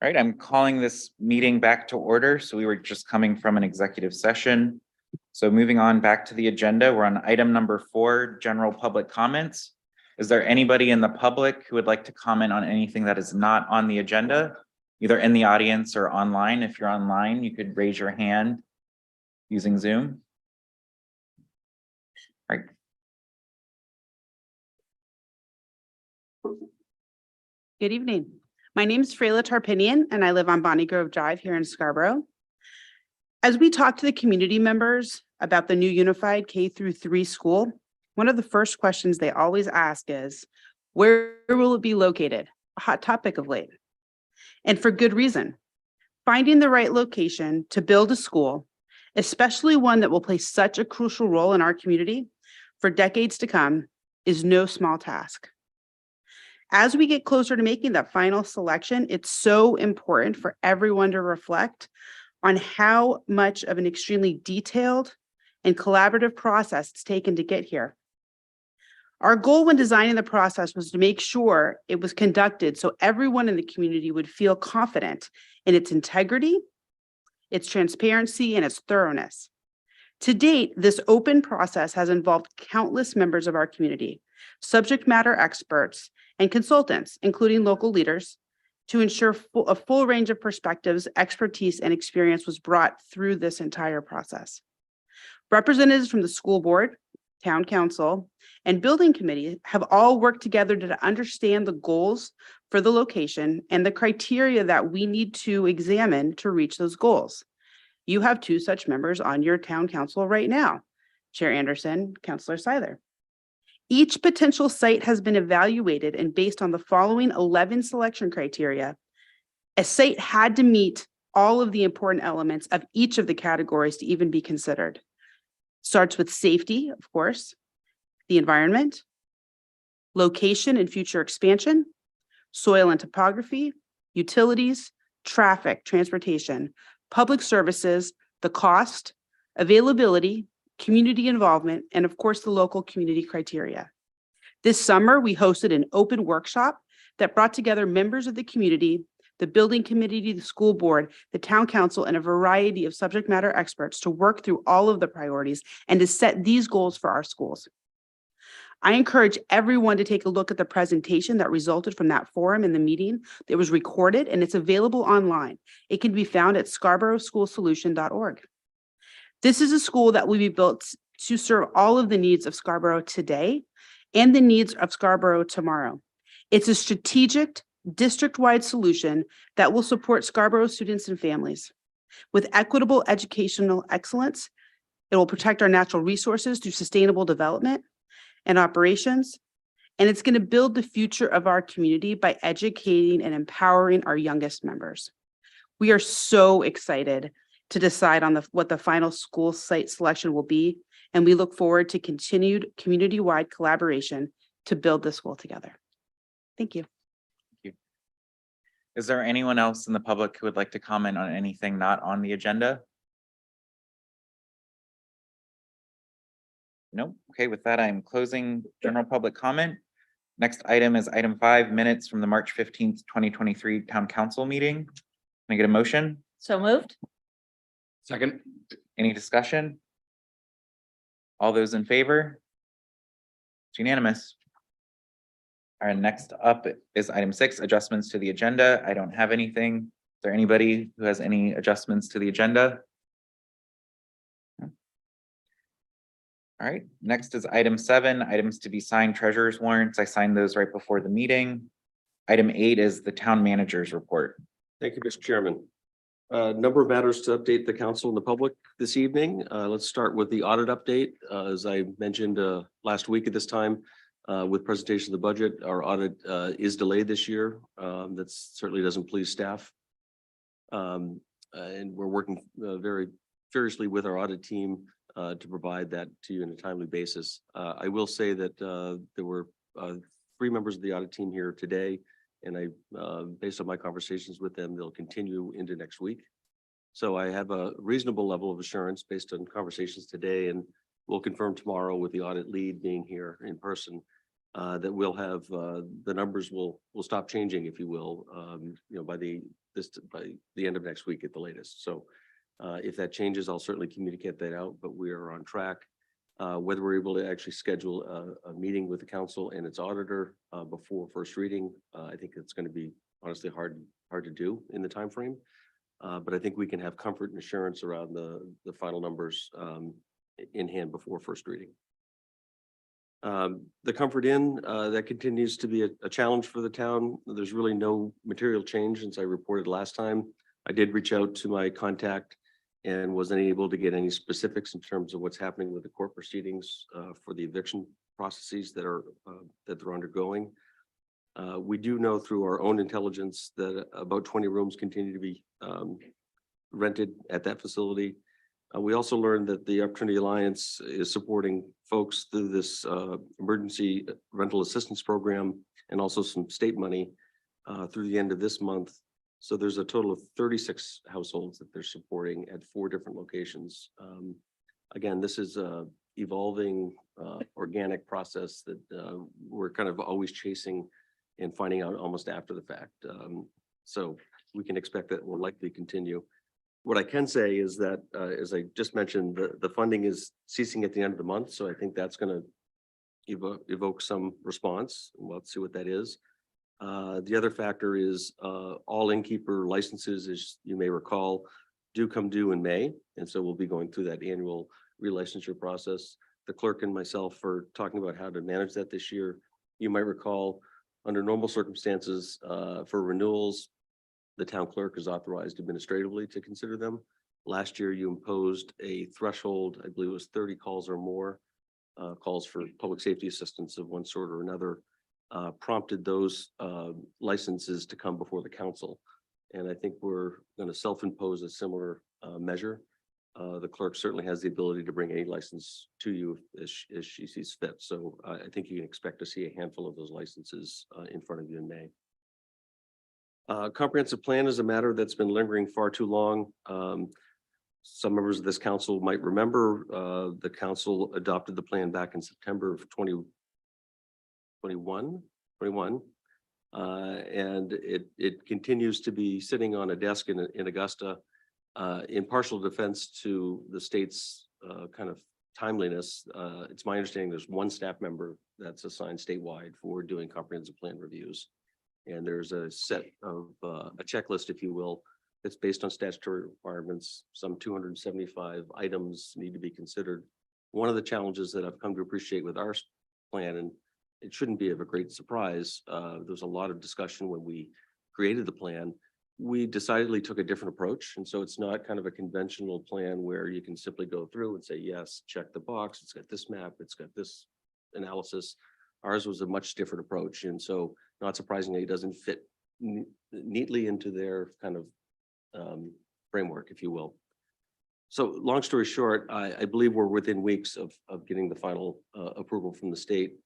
All right, I'm calling this meeting back to order. So we were just coming from an executive session. So moving on back to the agenda, we're on item number 4, general public comments. Is there anybody in the public who would like to comment on anything that is not on the agenda, either in the audience or online? If you're online, you could raise your hand using Zoom. All right. Good evening. My name is Freyla Tarpinian, and I live on Bonnie Grove Drive here in Scarborough. As we talk to the community members about the new unified K-3 school, one of the first questions they always ask is, where will it be located? A hot topic of late. And for good reason. Finding the right location to build a school, especially one that will play such a crucial role in our community for decades to come, is no small task. As we get closer to making that final selection, it's so important for everyone to reflect on how much of an extremely detailed and collaborative process it's taken to get here. Our goal when designing the process was to make sure it was conducted so everyone in the community would feel confident in its integrity, its transparency, and its thoroughness. To date, this open process has involved countless members of our community, subject matter experts, and consultants, including local leaders, to ensure a full range of perspectives, expertise, and experience was brought through this entire process. Representatives from the school board, town council, and building committee have all worked together to understand the goals for the location and the criteria that we need to examine to reach those goals. You have 2 such members on your town council right now, Chair Anderson, Councilor Seiler. Each potential site has been evaluated, and based on the following 11 selection criteria, a site had to meet all of the important elements of each of the categories to even be considered. Starts with safety, of course, the environment, location and future expansion, soil and topography, utilities, traffic, transportation, public services, the cost, availability, community involvement, and of course, the local community criteria. This summer, we hosted an open workshop that brought together members of the community, the building committee, the school board, the town council, and a variety of subject matter experts to work through all of the priorities and to set these goals for our schools. I encourage everyone to take a look at the presentation that resulted from that forum in the meeting. It was recorded and it's available online. It can be found at scarboroughschoolsolution.org. This is a school that will be built to serve all of the needs of Scarborough today and the needs of Scarborough tomorrow. It's a strategic, district-wide solution that will support Scarborough students and families. With equitable educational excellence, it will protect our natural resources through sustainable development and operations, and it's going to build the future of our community by educating and empowering our youngest members. We are so excited to decide on what the final school site selection will be, and we look forward to continued community-wide collaboration to build this school together. Thank you. Is there anyone else in the public who would like to comment on anything not on the agenda? No. Okay, with that, I'm closing general public comment. Next item is item 5, minutes from the March 15th, 2023 town council meeting. Can I get a motion? So moved. Second. Any discussion? All those in favor? It's unanimous. All right, next up is item 6, adjustments to the agenda. I don't have anything. Is there anybody who has any adjustments to the agenda? All right, next is item 7, items to be signed, treasurer's warrants. I signed those right before the meeting. Item 8 is the town manager's report. Thank you, Mr. Chairman. A number of matters to update the council and the public this evening. Let's start with the audit update. As I mentioned last week at this time, with presentation of the budget, our audit is delayed this year. That certainly doesn't please staff. And we're working very furiously with our audit team to provide that to you on a timely basis. I will say that there were 3 members of the audit team here today, and based on my conversations with them, they'll continue into next week. So I have a reasonable level of assurance based on conversations today, and we'll confirm tomorrow with the audit lead being here in person that we'll have, the numbers will stop changing, if you will, by the end of next week at the latest. So if that changes, I'll certainly communicate that out, but we are on track. Whether we're able to actually schedule a meeting with the council and its auditor before first reading, I think it's going to be honestly hard to do in the timeframe. But I think we can have comfort and assurance around the final numbers in hand before first reading. The Comfort Inn, that continues to be a challenge for the town. There's really no material change since I reported last time. I did reach out to my contact and wasn't able to get any specifics in terms of what's happening with the court proceedings for the eviction processes that they're undergoing. We do know through our own intelligence that about 20 rooms continue to be rented at that facility. We also learned that the Opportunity Alliance is supporting folks through this emergency rental assistance program and also some state money through the end of this month. So there's a total of 36 households that they're supporting at 4 different locations. Again, this is a evolving organic process that we're kind of always chasing and finding out almost after the fact. So we can expect that will likely continue. What I can say is that, as I just mentioned, the funding is ceasing at the end of the month. So I think that's going to evoke some response. We'll see what that is. The other factor is all innkeeper licenses, as you may recall, do come due in May. And so we'll be going through that annual relicensure process. The clerk and myself are talking about how to manage that this year. You might recall, under normal circumstances, for renewals, the town clerk is authorized administratively to consider them. Last year, you imposed a threshold, I believe it was 30 calls or more, calls for public safety assistance of one sort or another, prompted those licenses to come before the council. And I think we're going to self-impose a similar measure. The clerk certainly has the ability to bring any license to you as she sees fit. So I think you can expect to see a handful of those licenses in front of you in May. Comprehensive plan is a matter that's been lingering far too long. Some members of this council might remember the council adopted the plan back in September of 2021, and it continues to be sitting on a desk in Augusta. In partial defense to the state's kind of timeliness, it's my understanding there's one staff member that's assigned statewide for doing comprehensive plan reviews. And there's a set of a checklist, if you will, that's based on statutory requirements. Some 275 items need to be considered. One of the challenges that I've come to appreciate with our plan, and it shouldn't be of a great surprise, there's a lot of discussion when we created the plan. We decidedly took a different approach. And so it's not kind of a conventional plan where you can simply go through and say, yes, check the box. It's got this map. It's got this analysis. Ours was a much different approach. And so not surprisingly, it doesn't fit neatly into their kind of framework, if you will. So long story short, I believe we're within weeks of getting the final approval from the state.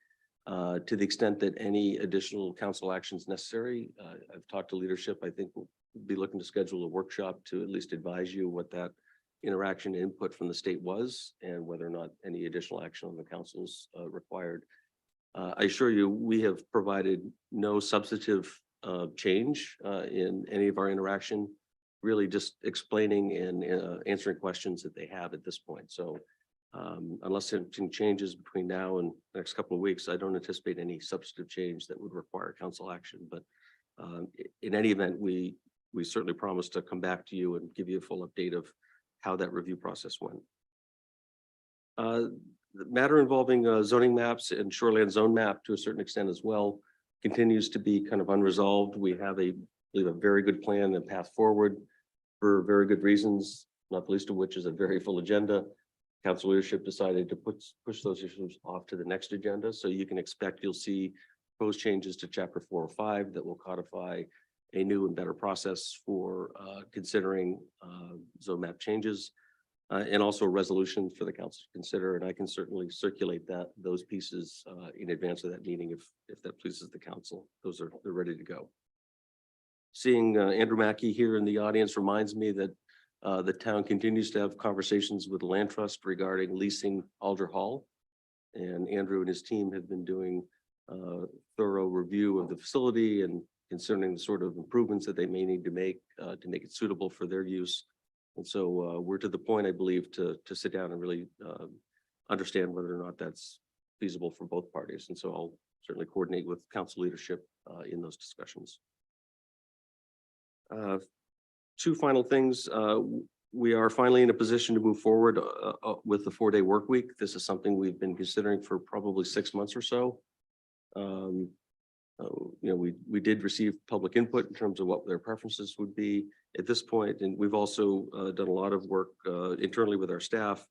To the extent that any additional council actions necessary, I've talked to leadership. I think we'll be looking to schedule a workshop to at least advise you what that interaction input from the state was and whether or not any additional action on the council's required. I assure you, we have provided no substantive change in any of our interaction, really just explaining and answering questions that they have at this point. So unless something changes between now and the next couple of weeks, I don't anticipate any substantive change that would require council action. But in any event, we certainly promise to come back to you and give you a full update of how that review process went. The matter involving zoning maps and shoreline zone map to a certain extent as well continues to be kind of unresolved. We have I believe a very good plan and path forward for very good reasons, not the least of which is a very full agenda. Council leadership decided to push those issues off to the next agenda. So you can expect you'll see proposed changes to chapter 4 or 5 that will codify a new and better process for considering zone map changes and also a resolution for the council to consider. And I can certainly circulate those pieces in advance of that meeting if that pleases the council. They're ready to go. Seeing Andrew Mackey here in the audience reminds me that the town continues to have conversations with the land trust regarding leasing Alder Hall. And Andrew and his team have been doing thorough review of the facility and concerning the sort of improvements that they may need to make it suitable for their use. And so we're to the point, I believe, to sit down and really understand whether or not that's feasible for both parties. And so I'll certainly coordinate with council leadership in those discussions. Two final things. We are finally in a position to move forward with the 4-day work week. This is something we've been considering for probably 6 months or so. We did receive public input in terms of what their preferences would be at this point, and we've also done a lot of work internally with our staff.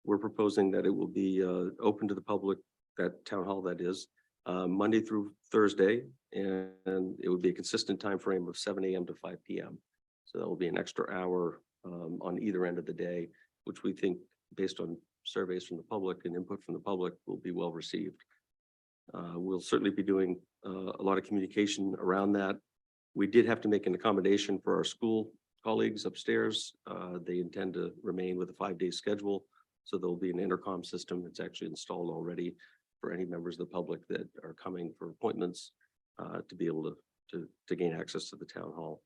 We're proposing that it will be open to the public, that town hall that is, Monday through Thursday, and it would be a consistent time frame of 7 a.m. to 5 p.m. So that will be an extra hour on either end of the day, which we think, based on surveys from the public and input from the public, will be well received. We'll certainly be doing a lot of communication around that. We did have to make an accommodation for our school colleagues upstairs. They intend to remain with a 5-day schedule. So there'll be an intercom system that's actually installed already for any members of the public that are coming for appointments to be able to gain access to the town hall.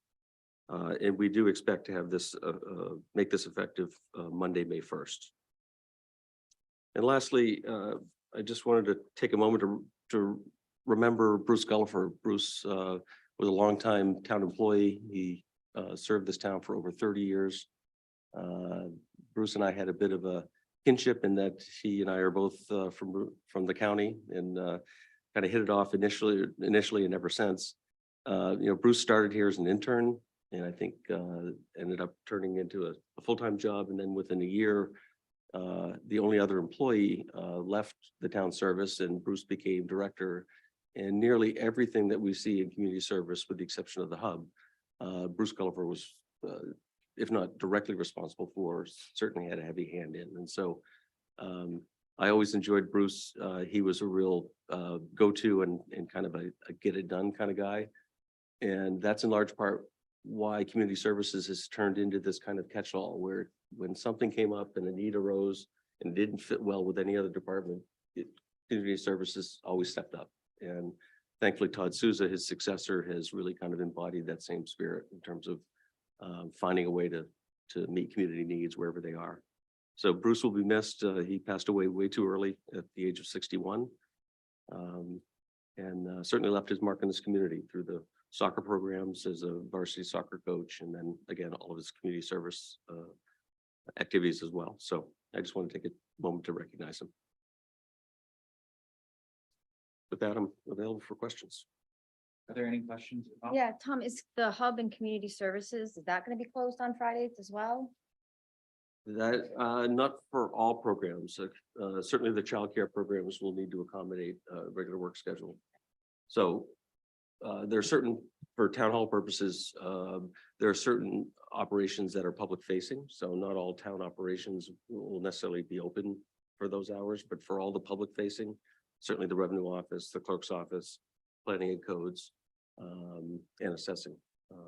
And we do expect to have this make this effective Monday, May 1st. And lastly, I just wanted to take a moment to remember Bruce Gullifer. Bruce was a longtime town employee. He served this town for over 30 years. Bruce and I had a bit of a kinship in that he and I are both from the county, and kind of hit it off initially and ever since. Bruce started here as an intern, and I think ended up turning into a full-time job. And then within a year, the only other employee left the town service, and Bruce became director. And nearly everything that we see in community service, with the exception of the hub, Bruce Gulliver was, if not directly responsible for, certainly had a heavy hand in. And so I always enjoyed Bruce. He was a real go-to and kind of a get it done kind of guy. And that's in large part why community services has turned into this kind of catch-all, where when something came up and a need arose and didn't fit well with any other department, community services always stepped up. And thankfully, Todd Souza, his successor, has really kind of embodied that same spirit in terms of finding a way to meet community needs wherever they are. So Bruce will be missed. He passed away way too early at the age of 61, and certainly left his mark in this community through the soccer programs as a varsity soccer coach, and then again, all of his community service activities as well. So I just want to take a moment to recognize him. With that, I'm available for questions. Are there any questions? Yeah, Tom, is the hub and community services, is that going to be closed on Fridays as well? That not for all programs. Certainly the childcare programs will need to accommodate a regular work schedule. So there are certain, for town hall purposes, there are certain operations that are public facing. So not all town operations will necessarily be open for those hours, but for all the public facing, certainly the revenue office, the clerk's office, planning and codes, and assessing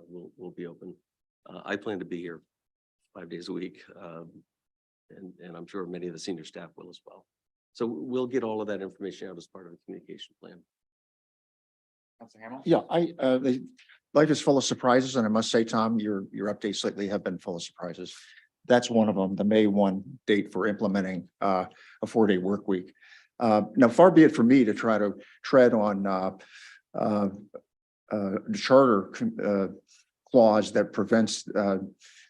will be open. I plan to be here 5 days a week, and I'm sure many of the senior staff will as well. So we'll get all of that information out as part of the communication plan. Councilor Hamel? Yeah, life is full of surprises, and I must say, Tom, your updates lately have been full of surprises. That's one of them, the May 1 date for implementing a 4-day work week. Now, far be it for me to try to tread on the charter clause that prevents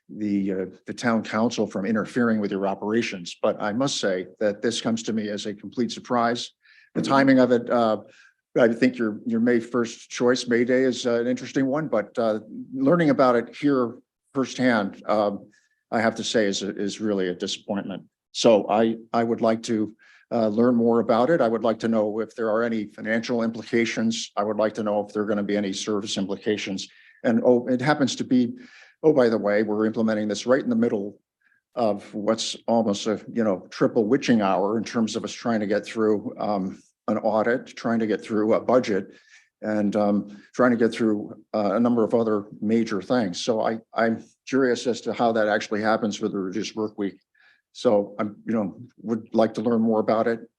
the town council from interfering with your operations. But I must say that this comes to me as a complete surprise. The timing of it, I think your May 1st choice, May Day, is an interesting one, but learning about it here firsthand, I have to say is really a disappointment. So I would like to learn more about it. I would like to know if there are any financial implications. I would like to know if there are going to be any service implications. And it happens to be, by the way, we're implementing this right in the middle of what's almost a triple witching hour in terms of us trying to get through an audit, trying to get through a budget, and trying to get through a number of other major things. So I'm curious as to how that actually happens with the reduced work week. So I'm, would like to learn more about it.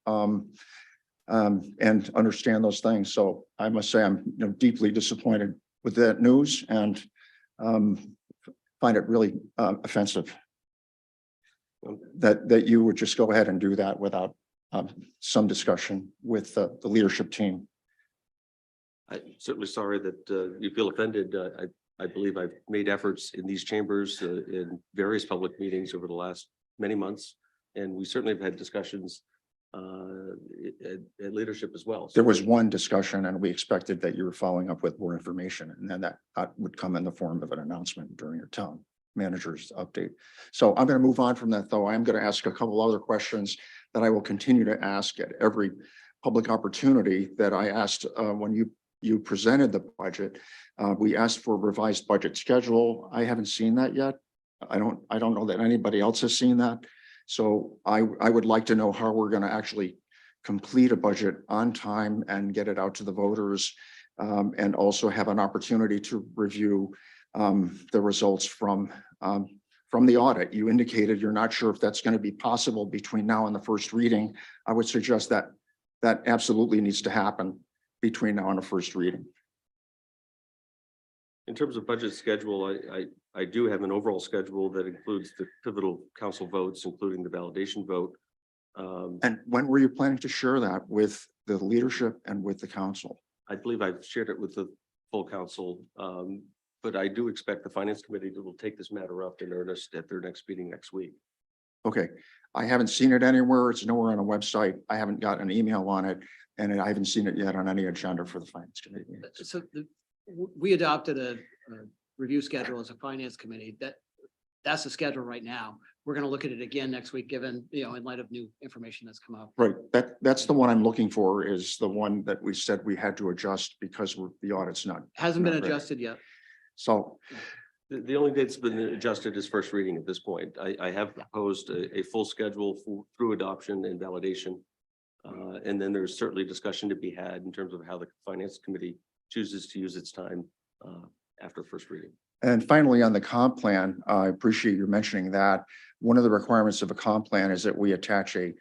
and understand those things. So I must say I'm deeply disappointed with that news and find it really offensive that you would just go ahead and do that without some discussion with the leadership team. I'm certainly sorry that you feel offended. I believe I've made efforts in these chambers in various public meetings over the last many months. And we certainly have had discussions at leadership as well. There was one discussion and we expected that you were following up with more information, and then that would come in the form of an announcement during your town manager's update. So I'm going to move on from that, though. I'm going to ask a couple other questions that I will continue to ask at every public opportunity that I asked when you presented the budget. We asked for a revised budget schedule. I haven't seen that yet. I don't know that anybody else has seen that. So I would like to know how we're going to actually complete a budget on time and get it out to the voters, and also have an opportunity to review the results from the audit. You indicated you're not sure if that's going to be possible between now and the first reading. I would suggest that that absolutely needs to happen between now and the first reading. In terms of budget schedule, I do have an overall schedule that includes the pivotal council votes, including the validation vote. And when were you planning to share that with the leadership and with the council? I believe I've shared it with the full council, but I do expect the finance committee will take this matter up in earnest at their next meeting next week. Okay, I haven't seen it anywhere. It's nowhere on a website. I haven't got an email on it, and I haven't seen it yet on any agenda for the finance committee. So we adopted a review schedule as a finance committee. That's the schedule right now. We're going to look at it again next week, given, in light of new information that's come up. Right, that's the one I'm looking for, is the one that we said we had to adjust because the audit's not. Hasn't been not ready. adjusted yet. So, The only date that's been adjusted is first reading at this point. I have proposed a full schedule through adoption and validation. And then there's certainly discussion to be had in terms of how the finance committee chooses to use its time after first reading. and finally, on the comp plan, I appreciate you mentioning that. One of the requirements of a comp plan is that we attach a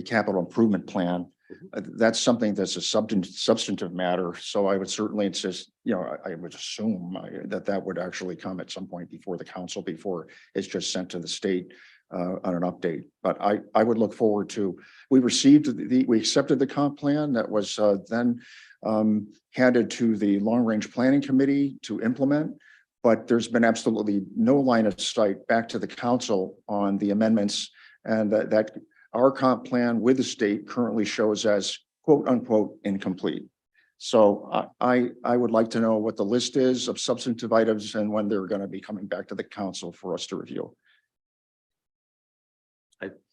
capital improvement plan. That's something that's a substantive matter. So I would certainly insist, I would assume that would actually come at some point before the council, before it's just sent to the state on an update. But I would look forward to, we accepted the comp plan that was then handed to the long range planning committee to implement. But there's been absolutely no line of sight back to the council on the amendments, and that our comp plan with the state currently shows as quote unquote incomplete. So I would like to know what the list is of substantive items and when they're going to be coming back to the council for us to review.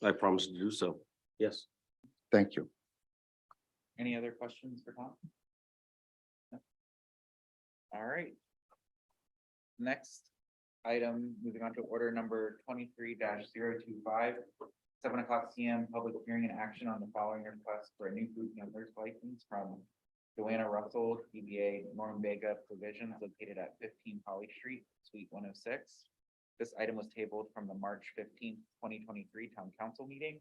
I promise to do so. Yes. Thank you. Any other questions for Tom? No? All right. Next item, moving on to order number 23-025, 7:00 PM, public hearing and action on the following request for a new food handler's license from Joanna Russell, DBA Norm Vega Provisions, located at 15 Holly Street, Suite 106. This item was tabled from the March 15th, 2023 town council meeting.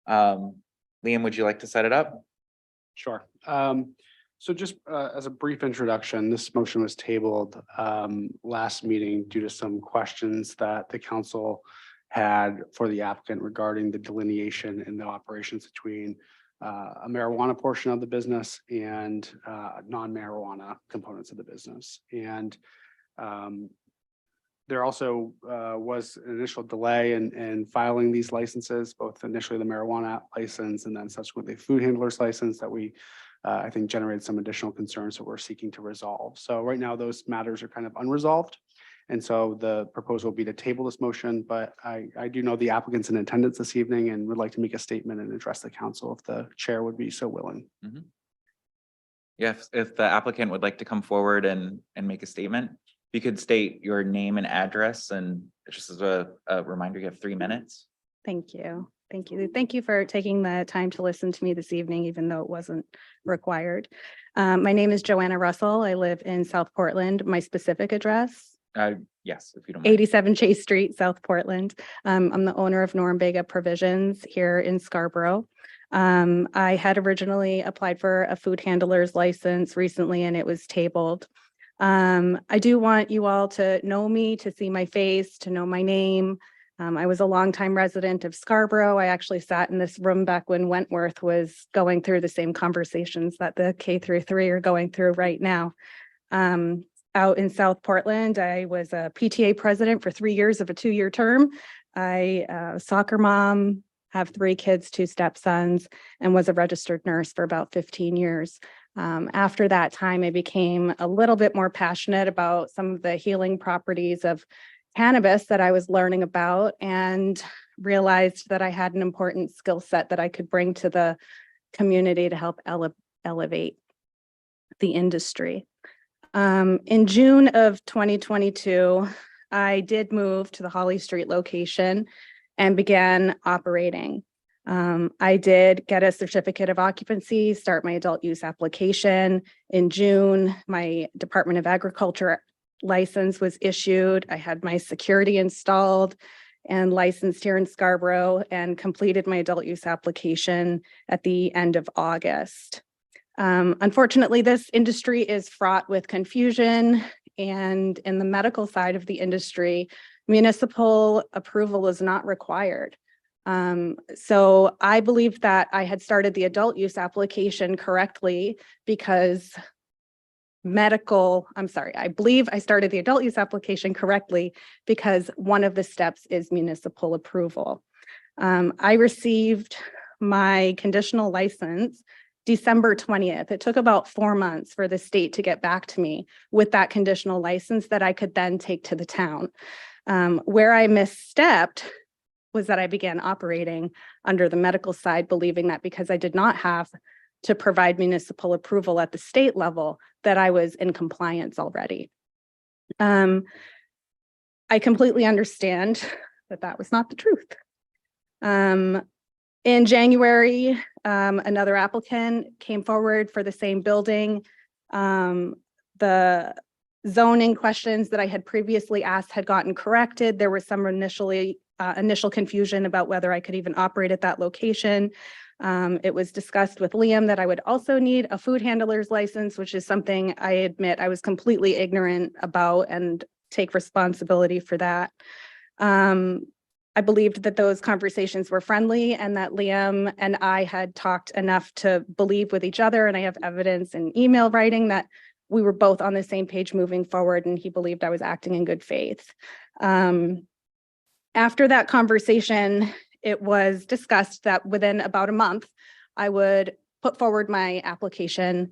Liam, would you like to set it up? Sure. So just as a brief introduction, this motion was tabled last meeting due to some questions that the council had for the applicant regarding the delineation in the operations between a marijuana portion of the business and non-marijuana components of the business. And there also was an initial delay in filing these licenses, both initially the marijuana license and then subsequently food handler's license that we I think generated some additional concerns that we're seeking to resolve. So right now those matters are kind of unresolved. And so the proposal will be to table this motion, but I do know the applicant's in attendance this evening and would like to make a statement and address the council if the chair would be so willing. Mm-hmm. Yeah, if the applicant would like to come forward and make a statement, you could state your name and address, and just as a reminder, you have 3 minutes. Thank you. Thank you. Thank you for taking the time to listen to me this evening, even though it wasn't required. My name is Joanna Russell. I live in South Portland. My specific address, Yes, if you don't mind. 87 Chase Street, South Portland. I'm the owner of Norm Vega Provisions here in Scarborough. I had originally applied for a food handler's license recently and it was tabled. I do want you all to know me, to see my face, to know my name. I was a longtime resident of Scarborough. I actually sat in this room back when Wentworth was going through the same conversations that the K through 3 are going through right now. Out in South Portland, I was a PTA president for 3 years of a 2-year term. I soccer mom, have 3 kids, 2 stepsons, and was a registered nurse for about 15 years. After that time, I became a little bit more passionate about some of the healing properties of cannabis that I was learning about and realized that I had an important skill set that I could bring to the community to help elevate the industry. In June of 2022, I did move to the Holly Street location and began operating. I did get a certificate of occupancy, start my adult use application. In June, my Department of Agriculture license was issued. I had my security installed and licensed here in Scarborough and completed my adult use application at the end of August. Unfortunately, this industry is fraught with confusion, and in the medical side of the industry, municipal approval is not required. So I believe that I had started the adult use application correctly because I believe I started the adult use application correctly because one of the steps is municipal approval. I received my conditional license December 20th. It took about 4 months for the state to get back to me with that conditional license that I could then take to the town. Where I misstepped was that I began operating under the medical side, believing that because I did not have to provide municipal approval at the state level, that I was in compliance already. I completely understand that that was not the truth. In January, another applicant came forward for the same building. The zoning questions that I had previously asked had gotten corrected. There was some initial confusion about whether I could even operate at that location. It was discussed with Liam that I would also need a food handler's license, which is something I admit I was completely ignorant about and take responsibility for that. I believed that those conversations were friendly and that Liam and I had talked enough to believe with each other. And I have evidence in email writing that we were both on the same page moving forward, and he believed I was acting in good faith. After that conversation, it was discussed that within about a month, I would put forward my application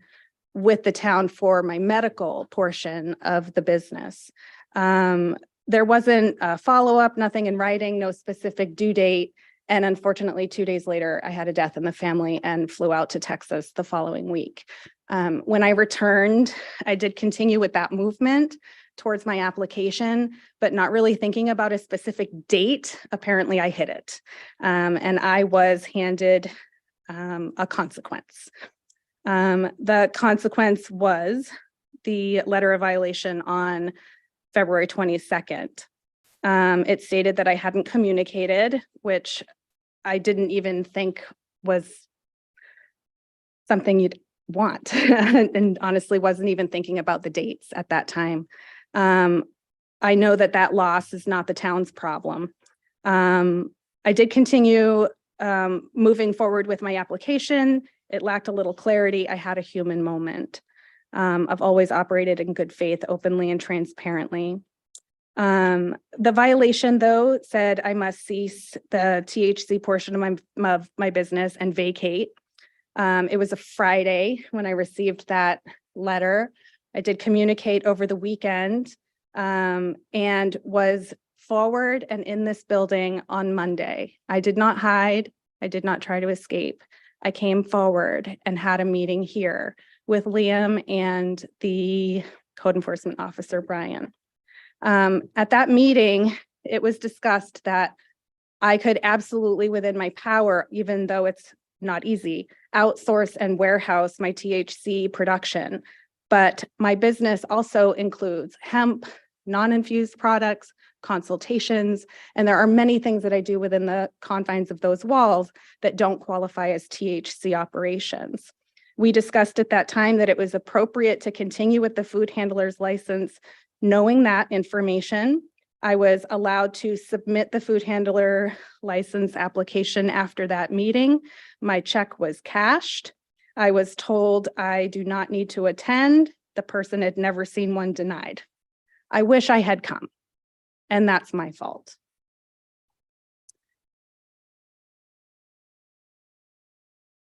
with the town for my medical portion of the business. There wasn't a follow-up, nothing in writing, no specific due date. And unfortunately, 2 days later, I had a death in the family and flew out to Texas the following week. When I returned, I did continue with that movement towards my application, but not really thinking about a specific date. Apparently, I hit it. And I was handed a consequence. The consequence was the letter of violation on February 22nd. It stated that I hadn't communicated, which I didn't even think was something you'd want, and honestly wasn't even thinking about the dates at that time. I know that that loss is not the town's problem. I did continue moving forward with my application. It lacked a little clarity. I had a human moment. I've always operated in good faith, openly and transparently. The violation, though, said I must cease the THC portion of my business and vacate. It was a Friday when I received that letter. I did communicate over the weekend and was forward and in this building on Monday. I did not hide. I did not try to escape. I came forward and had a meeting here with Liam and the code enforcement officer, Brian. At that meeting, it was discussed that I could absolutely, within my power, even though it's not easy, outsource and warehouse my THC production. But my business also includes hemp, non-infused products, consultations, and there are many things that I do within the confines of those walls that don't qualify as THC operations. We discussed at that time that it was appropriate to continue with the food handler's license. Knowing that information, I was allowed to submit the food handler license application after that meeting. My check was cashed. I was told I do not need to attend. The person had never seen one denied. I wish I had come, and that's my fault.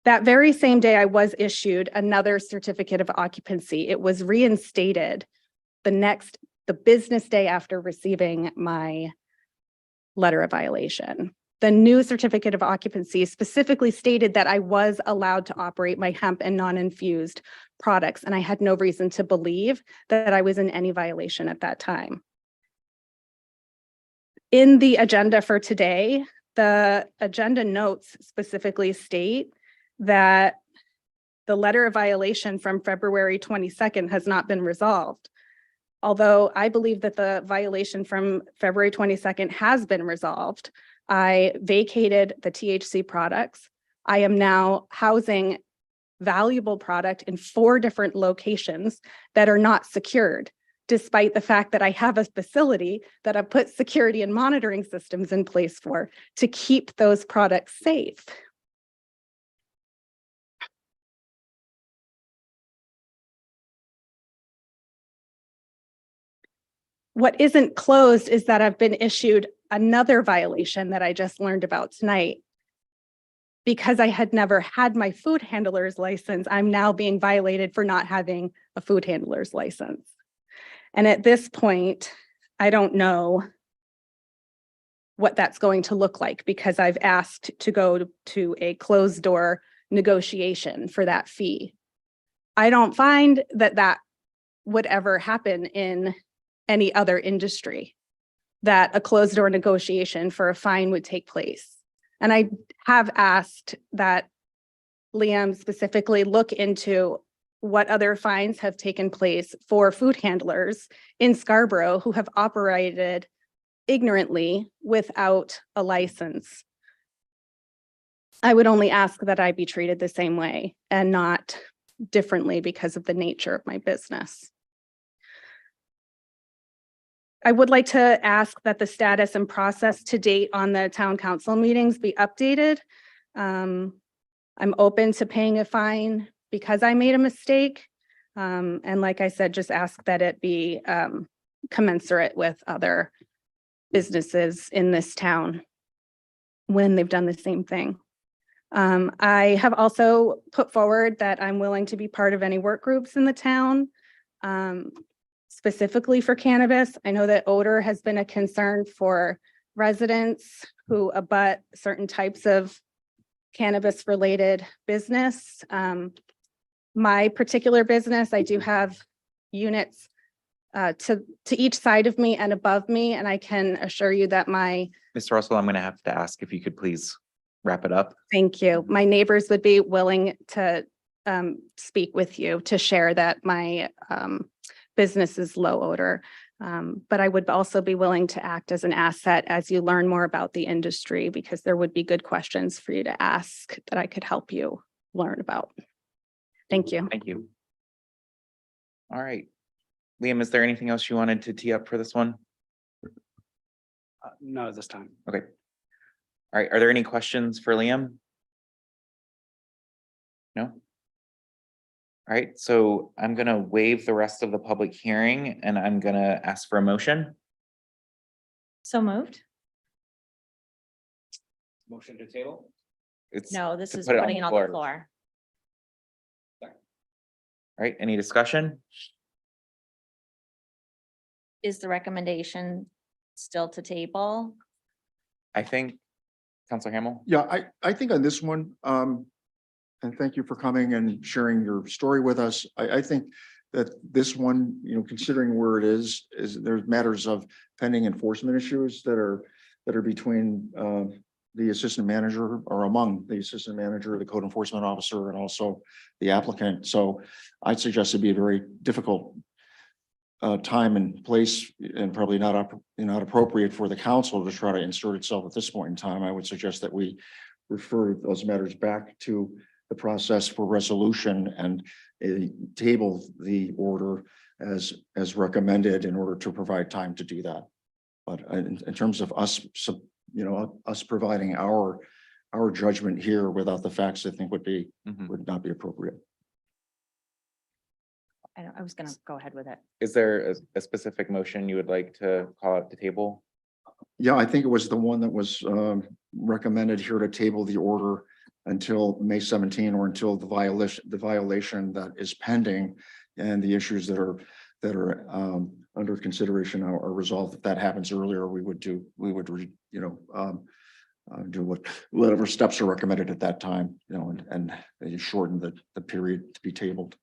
That very same day, I was issued another certificate of occupancy. It was reinstated the business day after receiving my letter of violation. The new certificate of occupancy specifically stated that I was allowed to operate my hemp and non-infused products, and I had no reason to believe that I was in any violation at that time. In the agenda for today, the agenda notes specifically state that the letter of violation from February 22nd has not been resolved. Although I believe that the violation from February 22nd has been resolved, I vacated the THC products. I am now housing valuable product in 4 different locations that are not secured, despite the fact that I have a facility that I've put security and monitoring systems in place for to keep those products safe. What isn't closed is that I've been issued another violation that I just learned about tonight. Because I had never had my food handler's license, I'm now being violated for not having a food handler's license. And at this point, I don't know what that's going to look like because I've asked to go to a closed door negotiation for that fee. I don't find that that would ever happen in any other industry, that a closed door negotiation for a fine would take place. And I have asked that Liam specifically look into what other fines have taken place for food handlers in Scarborough who have operated ignorantly without a license. I would only ask that I be treated the same way and not differently because of the nature of my business. I would like to ask that the status and process to date on the town council meetings be updated. I'm open to paying a fine because I made a mistake. And like I said, just ask that it be commensurate with other businesses in this town when they've done the same thing. I have also put forward that I'm willing to be part of any work groups in the town. Specifically for cannabis. I know that odor has been a concern for residents who abut certain types of cannabis related business. My particular business, I do have units to each side of me and above me, and I can assure you that Mr. Russell, I'm going to have to ask if you could please wrap it up. thank you. My neighbors would be willing to speak with you to share that my business is low odor. But I would also be willing to act as an asset as you learn more about the industry, because there would be good questions for you to ask that I could help you learn about. Thank you. Thank you. All right. Liam, is there anything else you wanted to tee up for this one? Not at this time. Okay. All right. Are there any questions for Liam? No? All right, so I'm gonna waive the rest of the public hearing and I'm gonna ask for a motion. So moved? Motion to table? It's, No, this to is put it on putting the it on floor. the floor. all right, any discussion? Is the recommendation still to table? I think, Counselor Hamel? Yeah, I think on this one, and thank you for coming and sharing your story with us. I think that this one, considering where it is there's matters of pending enforcement issues that are between the assistant manager or among the assistant manager, the code enforcement officer, and also the applicant. So I'd suggest it'd be a very difficult time and place, and probably not appropriate for the council to try to insert itself at this point in time. I would suggest that we refer those matters back to the process for resolution and table the order as recommended in order to provide time to do that. But in terms of us, us providing our judgment here without the facts, I think would not be appropriate. I was gonna go ahead with it. Is there a specific motion you would like to call out the table? Yeah, I think it was the one that was recommended here to table the order until May 17 or until the violation that is pending and the issues that are under consideration are resolved. If that happens earlier, we would do whatever steps are recommended at that time, and shorten the period to be tabled.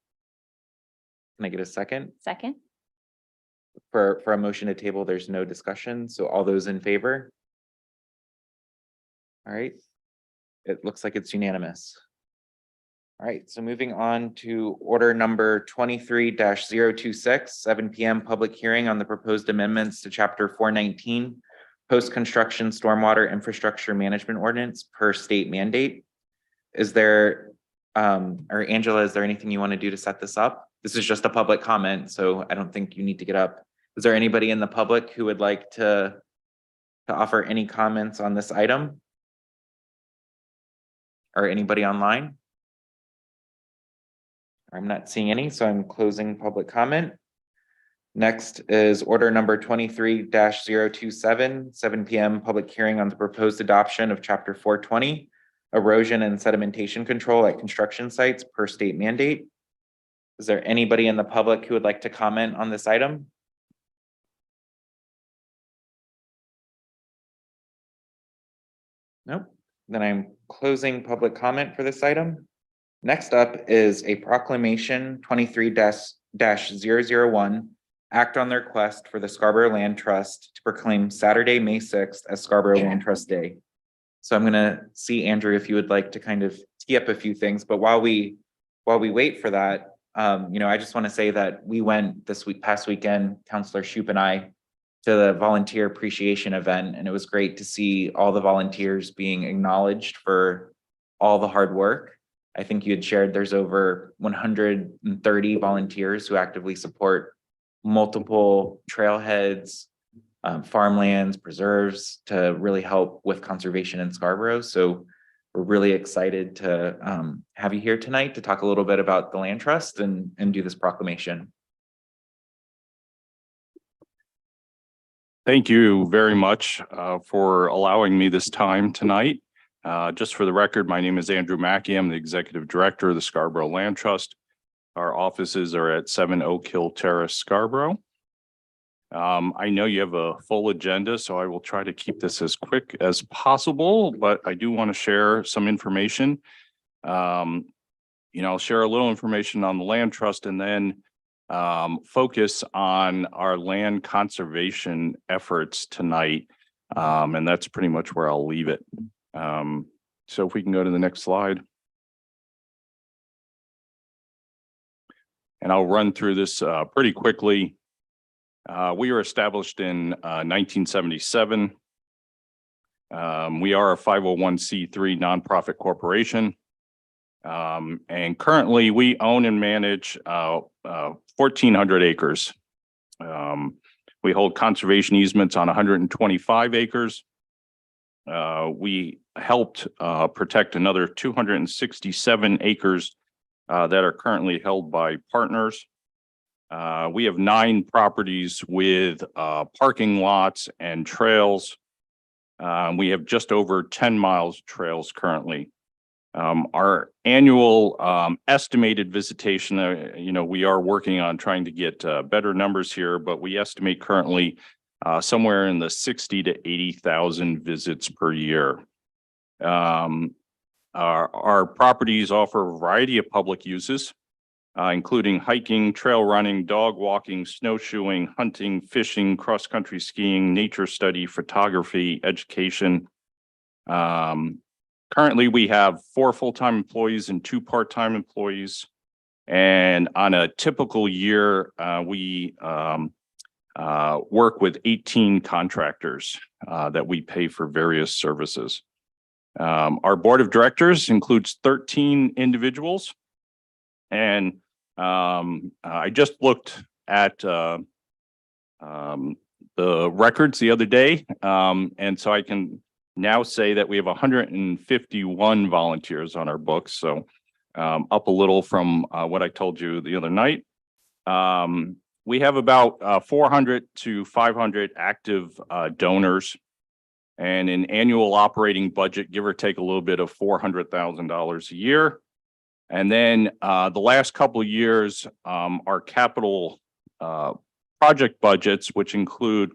Can I get a second? Second? For a motion to table, there's no discussion, so all those in favor? All right, it looks like it's unanimous. All right, so moving on to order number 23-026, 7 PM public hearing on the proposed amendments to chapter 419, post-construction stormwater infrastructure management ordinance per state mandate. Is there, or Angela, is there anything you want to do to set this up? This is just a public comment, so I don't think you need to get up. Is there anybody in the public who would like to offer any comments on this item? Or anybody online? I'm not seeing any, so I'm closing public comment. Next is order number 23-027, 7 PM public hearing on the proposed adoption of chapter 420, erosion and sedimentation control at construction sites per state mandate. Is there anybody in the public who would like to comment on this item? Nope. Then I'm closing public comment for this item. Next up is a proclamation 23-001, act on the request for the Scarborough Land Trust to proclaim Saturday, May 6th as Scarborough Land Trust Day. So I'm gonna see Andrew, if you would like to kind of tee up a few things, but while we wait for that, I just want to say that we went past weekend, Councilor Shoup and I, to the volunteer appreciation event, and it was great to see all the volunteers being acknowledged for all the hard work. I think you had shared there's over 130 volunteers who actively support multiple trailheads, farmlands, preserves to really help with conservation in Scarborough. So we're really excited to have you here tonight to talk a little bit about the Land Trust and do this proclamation. Thank you very much for allowing me this time tonight. Just for the record, my name is Andrew Mackey. I'm the Executive Director of the Scarborough Land Trust. Our offices are at 7 Oak Hill Terrace, Scarborough. I know you have a full agenda, so I will try to keep this as quick as possible, but I do want to share some information. I'll share a little information on the Land Trust and then focus on our land conservation efforts tonight. And that's pretty much where I'll leave it. So if we can go to the next slide. And I'll run through this pretty quickly. We were established in 1977. We are a 501c3 nonprofit corporation. And currently we own and manage 1,400 acres. We hold conservation easements on 125 acres. We helped protect another 267 acres that are currently held by partners. We have 9 properties with parking lots and trails. We have just over 10 miles of trails currently. Our annual estimated visitation, we are working on trying to get better numbers here, but we estimate currently somewhere in the 60 to 80,000 visits per year. Our properties offer a variety of public uses, including hiking, trail running, dog walking, snowshoeing, hunting, fishing, cross-country skiing, nature study, photography, education. Currently, we have 4 full-time employees and 2 part-time employees. And on a typical year, we work with 18 contractors that we pay for various services. Our board of directors includes 13 individuals. And I just looked at the records the other day. And so I can now say that we have 151 volunteers on our books. So up a little from what I told you the other night. We have about 400 to 500 active donors and an annual operating budget, give or take a little bit, of $400,000 a year. And then the last couple of years, our capital project budgets, which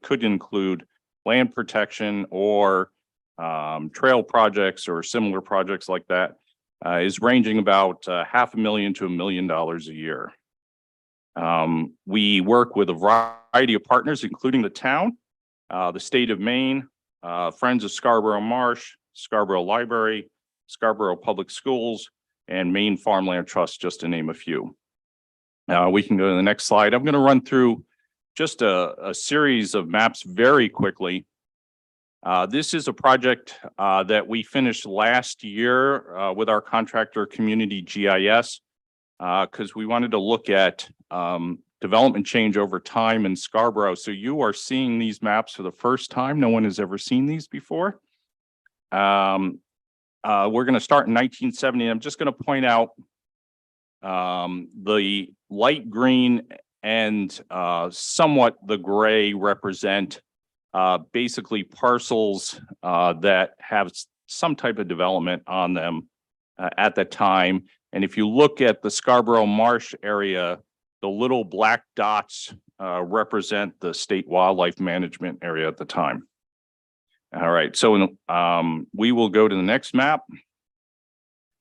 could include land protection or trail projects or similar projects like that, is ranging about $500,000 to $1 million a year. We work with a variety of partners, including the town, the state of Maine, Friends of Scarborough Marsh, Scarborough Library, Scarborough Public Schools, and Maine Farmland Trust, just to name a few. We can go to the next slide. I'm going to run through just a series of maps very quickly. This is a project that we finished last year with our contractor Community GIS, because we wanted to look at development change over time in Scarborough. So you are seeing these maps for the first time. No one has ever seen these before. We're going to start in 1970. I'm just going to point out the light green and somewhat the gray represent basically parcels that have some type of development on them at the time. And if you look at the Scarborough Marsh area, the little black dots represent the state wildlife management area at the time. All right, so we will go to the next map,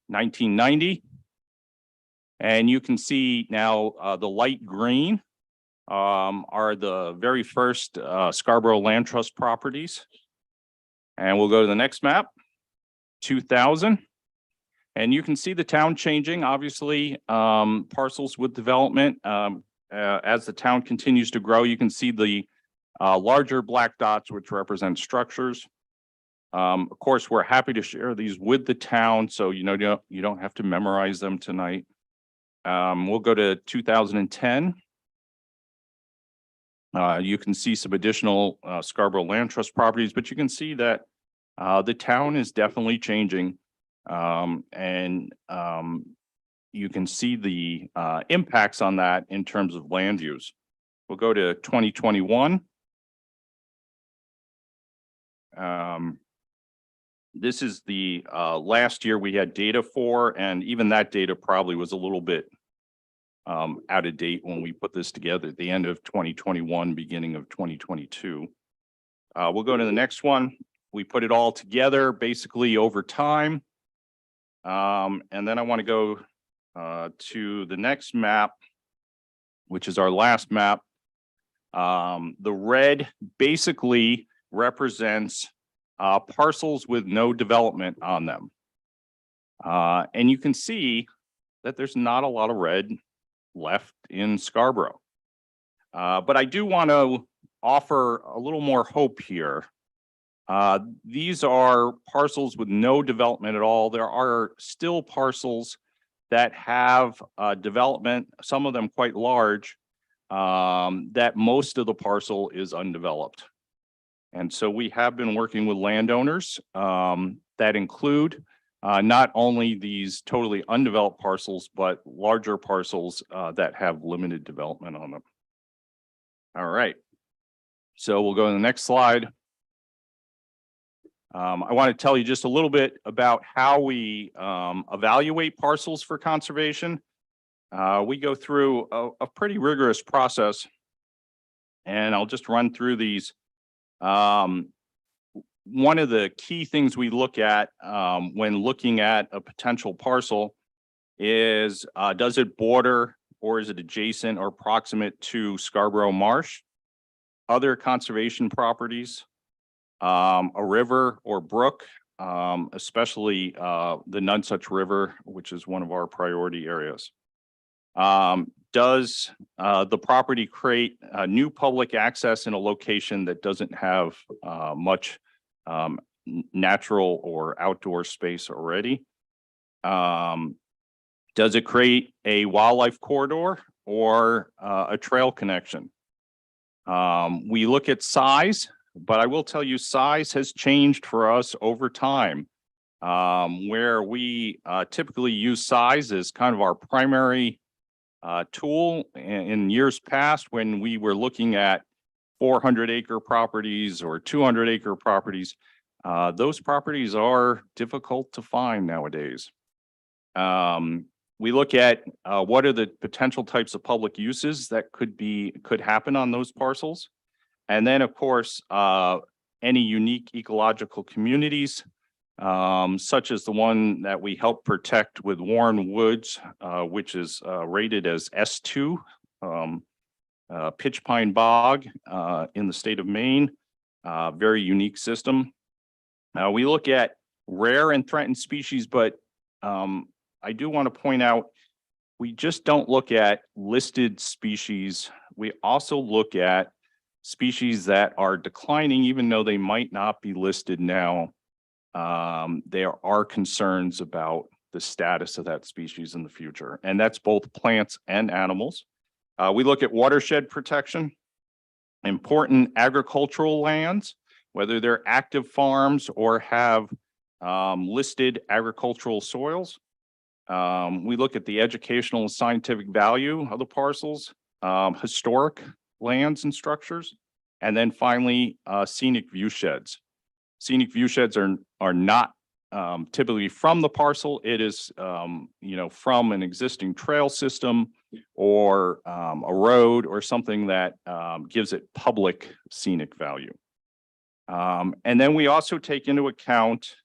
1990. And you can see now the light green are the very first Scarborough Land Trust properties. And we'll go to the next map, 2000. And you can see the town changing, obviously, parcels with development. As the town continues to grow, you can see the larger black dots, which represent structures. Of course, we're happy to share these with the town, so you don't have to memorize them tonight. We'll go to 2010. You can see some additional Scarborough Land Trust properties, but you can see that the town is definitely changing. You can see the impacts on that in terms of land use. We'll go to 2021. This is the last year we had data for, and even that data probably was a little bit out of date when we put this together at the end of 2021, beginning of 2022. We'll go to the next one. We put it all together basically over time. And then I want to go to the next map, which is our last map. The red basically represents parcels with no development on them. And you can see that there's not a lot of red left in Scarborough. But I do want to offer a little more hope here. These are parcels with no development at all. There are still parcels that have development, some of them quite large, that most of the parcel is undeveloped. And so we have been working with landowners that include not only these totally undeveloped parcels, but larger parcels that have limited development on them. All right. So we'll go to the next slide. I want to tell you just a little bit about how we evaluate parcels for conservation. We go through a pretty rigorous process, and I'll just run through these. One of the key things we look at when looking at a potential parcel is, does it border or is it adjacent or proximate to Scarborough Marsh, other conservation properties, a river or brook, especially the Nonsuch River, which is one of our priority areas. Does the property create new public access in a location that doesn't have much natural or outdoor space already? Does it create a wildlife corridor or a trail connection? We look at size, but I will tell you size has changed for us over time. Where we typically use size as kind of our primary tool in years past when we were looking at 400-acre properties or 200-acre properties. Those properties are difficult to find nowadays. We look at what are the potential types of public uses that could happen on those parcels. And then, of course, any unique ecological communities, such as the one that we help protect with Warren Woods, which is rated as S2, Pitch Pine Bog in the state of Maine, very unique system. We look at rare and threatened species, but I do want to point out, we just don't look at listed species. We also look at species that are declining, even though they might not be listed now. There are concerns about the status of that species in the future, and that's both plants and animals. We look at watershed protection, important agricultural lands, whether they're active farms or have listed agricultural soils. We look at the educational and scientific value of the parcels, historic lands and structures, and then finally, scenic view sheds. Scenic view sheds are not typically from the parcel. It is, from an existing trail system or a road or something that gives it public scenic value. And then we also take into account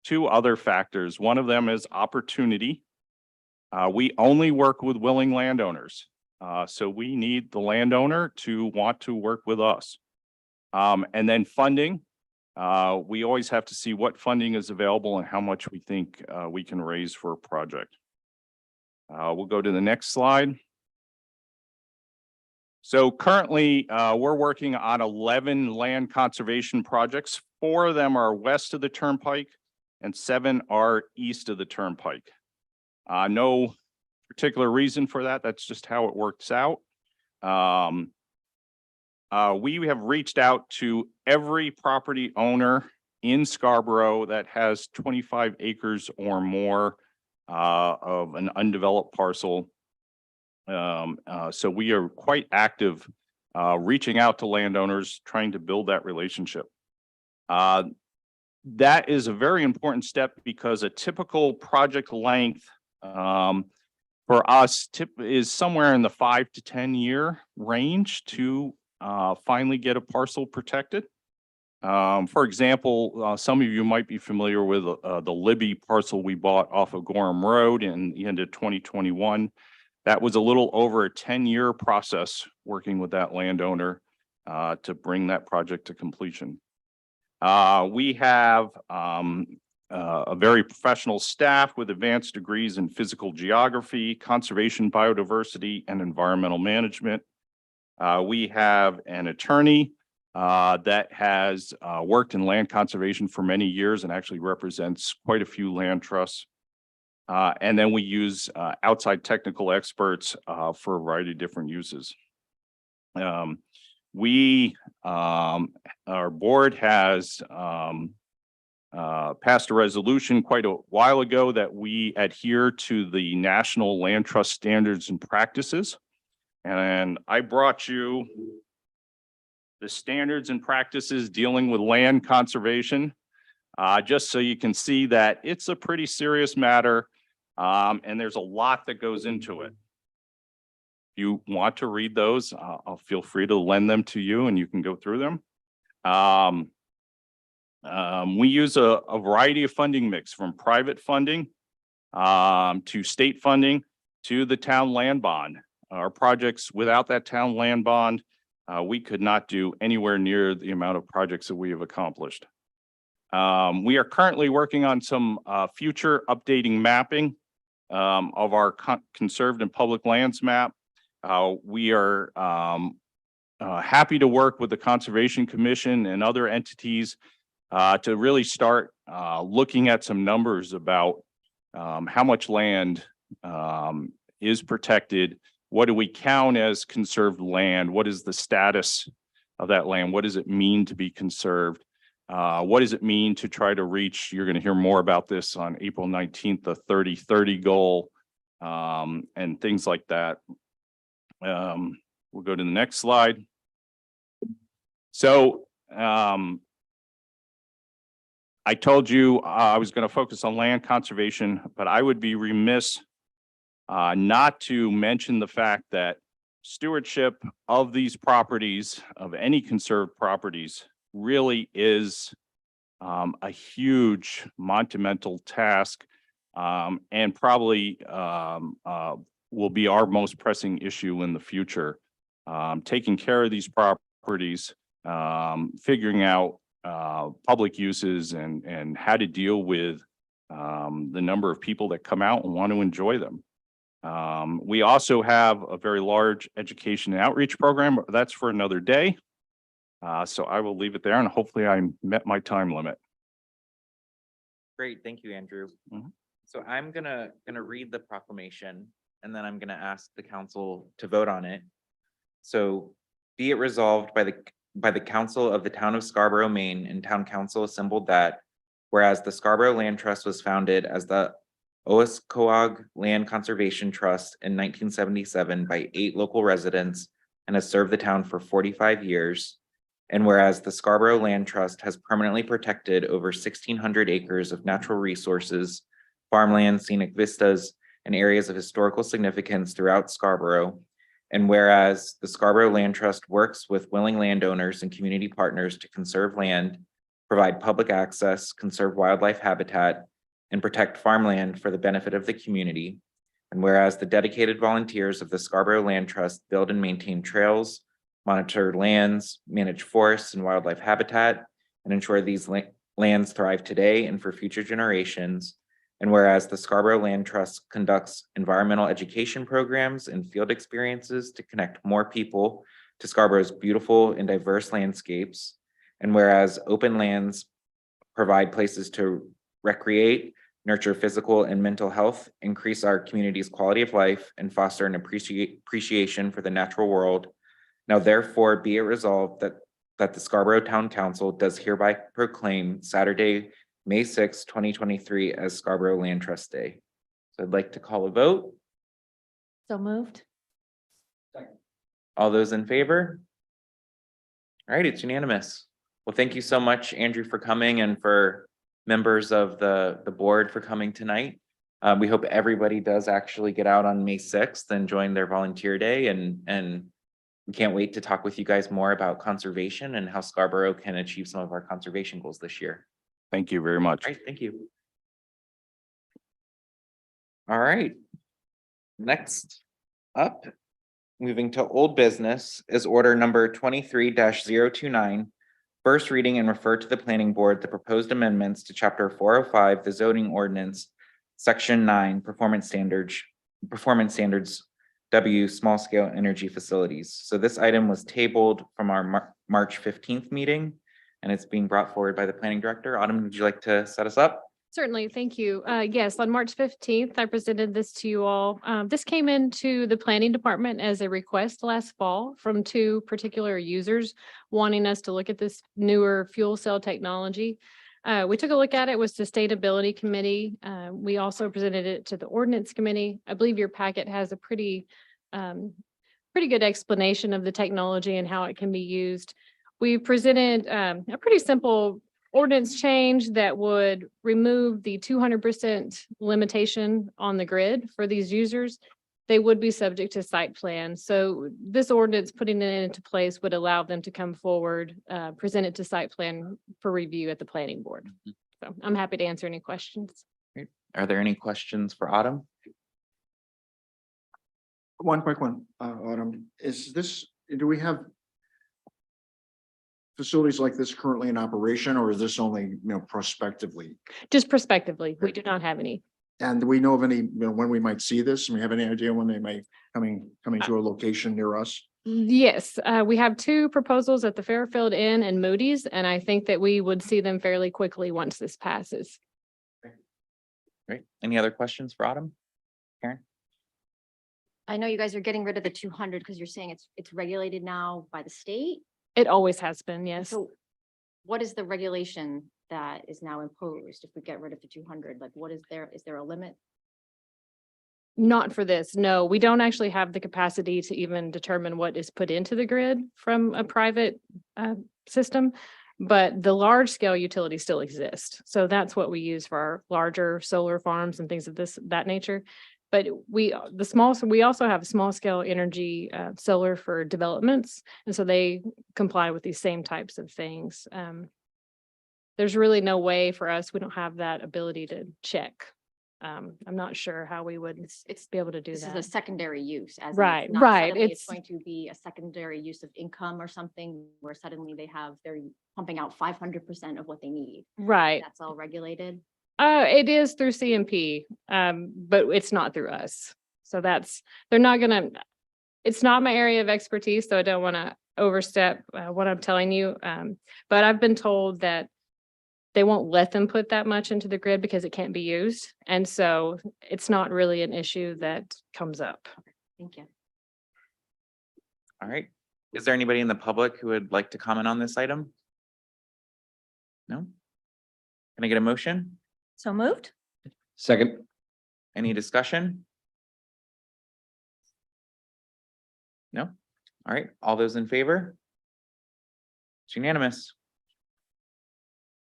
two other factors. One of them is opportunity. We only work with willing landowners. So we need the landowner to want to work with us. And then funding. We always have to see what funding is available and how much we think we can raise for a project. We'll go to the next slide. So currently, we're working on 11 land conservation projects. 4 of them are west of the Turnpike and 7 are east of the Turnpike. No particular reason for that. That's just how it works out. We have reached out to every property owner in Scarborough that has 25 acres or more of an undeveloped parcel. So we are quite active reaching out to landowners, trying to build that relationship. That is a very important step because a typical project length for us is somewhere in the 5 to 10 year range to finally get a parcel protected. For example, some of you might be familiar with the Libby parcel we bought off of Gorham Road in the end of 2021. That was a little over a 10-year process working with that landowner to bring that project to completion. We have a very professional staff with advanced degrees in physical geography, conservation, biodiversity, and environmental management. We have an attorney that has worked in land conservation for many years and actually represents quite a few land trusts. And then we use outside technical experts for a variety of different uses. Our board has passed a resolution quite a while ago that we adhere to the National Land Trust Standards and Practices. And I brought you the standards and practices dealing with land conservation, just so you can see that it's a pretty serious matter, and there's a lot that goes into it. If you want to read those, I'll feel free to lend them to you and you can go through them. We use a variety of funding mix, from private funding to state funding to the town land bond. Our projects without that town land bond, we could not do anywhere near the amount of projects that we have accomplished. We are currently working on some future updating mapping of our conserved and public lands map. We are happy to work with the Conservation Commission and other entities to really start looking at some numbers about how much land is protected. What do we count as conserved land? What is the status of that land? What does it mean to be conserved? What does it mean to try to reach, you're going to hear more about this on April 19th, the 30-30 goal, and things like that. We'll go to the next slide. So I told you I was going to focus on land conservation, but I would be remiss not to mention the fact that stewardship of these properties, of any conserved properties, really is a huge monumental task, and probably will be our most pressing issue in the future. Taking care of these properties, figuring out public uses and how to deal with the number of people that come out and want to enjoy them. We also have a very large education and outreach program. That's for another day. So I will leave it there and hopefully I met my time limit. Great, thank you, Andrew. Mhm. So I'm gonna read the proclamation and then I'm gonna ask the council to vote on it. So be it resolved by the council of the town of Scarborough, Maine, and town council assembled that, whereas the Scarborough Land Trust was founded as the Owaskoag Land Conservation Trust in 1977 by 8 local residents and has served the town for 45 years. And whereas the Scarborough Land Trust has permanently protected over 1,600 acres of natural resources, farmland, scenic vistas, and areas of historical significance throughout Scarborough. And whereas the Scarborough Land Trust works with willing landowners and community partners to conserve land, provide public access, conserve wildlife habitat, and protect farmland for the benefit of the community. And whereas the dedicated volunteers of the Scarborough Land Trust build and maintain trails, monitor lands, manage forests and wildlife habitat, and ensure these lands thrive today and for future generations. And whereas the Scarborough Land Trust conducts environmental education programs and field experiences to connect more people to Scarborough's beautiful and diverse landscapes. And whereas open lands provide places to recreate, nurture physical and mental health, increase our community's quality of life, and foster an appreciation for the natural world. Now therefore be it resolved that the Scarborough Town Council does hereby proclaim Saturday, May 6, 2023 as Scarborough Land Trust Day. So I'd like to call a vote. So moved. All those in favor? All right, it's unanimous. Well, thank you so much, Andrew, for coming, and for members of the board for coming tonight. We hope everybody does actually get out on May 6th and join their volunteer day, and we can't wait to talk with you guys more about conservation and how Scarborough can achieve some of our conservation goals this year. Thank you very much. All right, thank you. All right. Next up, moving to old business, is order number 23-029. First reading and refer to the planning board the proposed amendments to chapter 405, the zoning ordinance, section 9, performance standards W, small scale energy facilities. So this item was tabled from our March 15th meeting, and it's being brought forward by the planning director. Autumn, would you like to set us up? Certainly, thank you. Yes, on March 15th, I presented this to you all. This came into the planning department as a request last fall from 2 particular users wanting us to look at this newer fuel cell technology. We took a look at it with Sustainability Committee. We also presented it to the Ordinance Committee. I believe your packet has a pretty good explanation of the technology and how it can be used. We presented a pretty simple ordinance change that would remove the 200% limitation on the grid for these users. They would be subject to site plan. So this ordinance, putting it into place, would allow them to come forward, present it to site plan for review at the planning board. So I'm happy to answer any questions. Are there any questions for Autumn? One quick one, Autumn, do we have facilities like this currently in operation, or is this only, prospectively? Just prospectively, we do not have any. And do we know of any, when we might see this? Do we have any idea when they may coming to a location near us? Yes, we have two proposals at the Fairfield Inn and Moody's, and I think that we would see them fairly quickly once this passes. Great. Any other questions for Autumn? Karen? I know you guys are getting rid of the 200 because you're saying it's regulated now by the state. It always has been, yes. So what is the regulation that is now imposed if we get rid of the 200? Like, what is there? Is there a limit? Not for this, no. We don't actually have the capacity to even determine what is put into the grid from a private system. But the large scale utilities still exist. So that's what we use for our larger solar farms and things of that nature. But we also have small scale energy solar for developments. And so they comply with these same types of things. There's really no way for us, we don't have that ability to check. I'm not sure how we would be able to do This is a that. secondary use as in Right, it's not right. suddenly It's going to be a secondary use of income or something where suddenly they're pumping out 500% of what they need. right. That's all regulated. It is through CMP, but it's not through us. So it's not my area of expertise, so I don't want to overstep what I'm telling you. But I've been told that they won't let them put that much into the grid because it can't be used. And so it's not really an issue that comes up. Thank you. All right. Is there anybody in the public who would like to comment on this item? No? Can I get a motion? So moved? Second. Any discussion? No? All right, all those in favor? It's unanimous.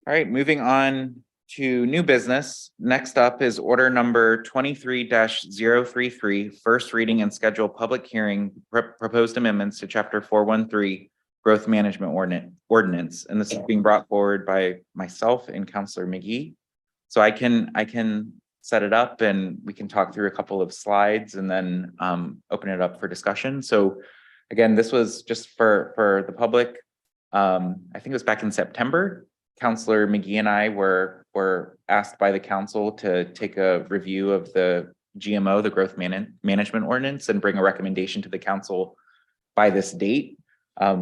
All right, moving on to new business. Next up is order number 23-033, first reading and schedule public hearing, proposed amendments to chapter 413, growth management ordinance. And this is being brought forward by myself and Councilor McGee. So I can set it up and we can talk through a couple of slides and then open it up for discussion. So again, this was just for the public. I think it was back in September. Councilor McGee and I were asked by the council to take a review of the GMO, the growth management ordinance, and bring a recommendation to the council by this date.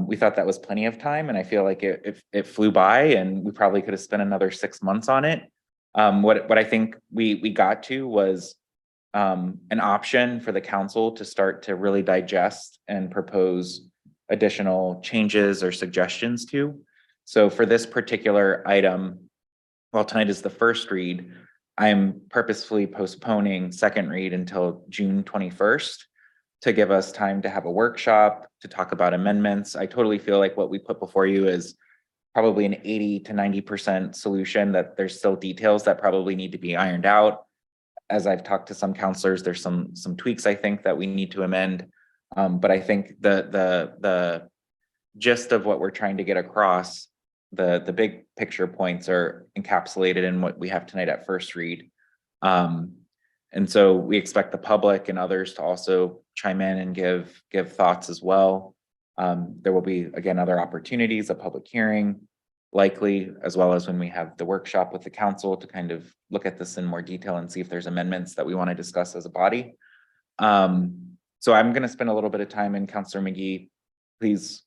We thought that was plenty of time, and I feel like it flew by, and we probably could have spent another 6 months on it. What I think we got to was an option for the council to start to really digest and propose additional changes or suggestions to. So for this particular item, while tonight is the first read, I'm purposefully postponing second read until June 21st to give us time to have a workshop, to talk about amendments. I totally feel like what we put before you is probably an 80 to 90% solution, that there's still details that probably need to be ironed out. As I've talked to some counselors, there's some tweaks I think that we need to amend. But I think the gist of what we're trying to get across, the big picture points are encapsulated in what we have tonight at first read. And so we expect the public and others to also chime in and give thoughts as well. There will be, again, other opportunities, a public hearing likely, as well as when we have the workshop with the council to kind of look at this in more detail and see if there's amendments that we want to discuss as a body. So I'm going to spend a little bit of time, and Councilor McGee, please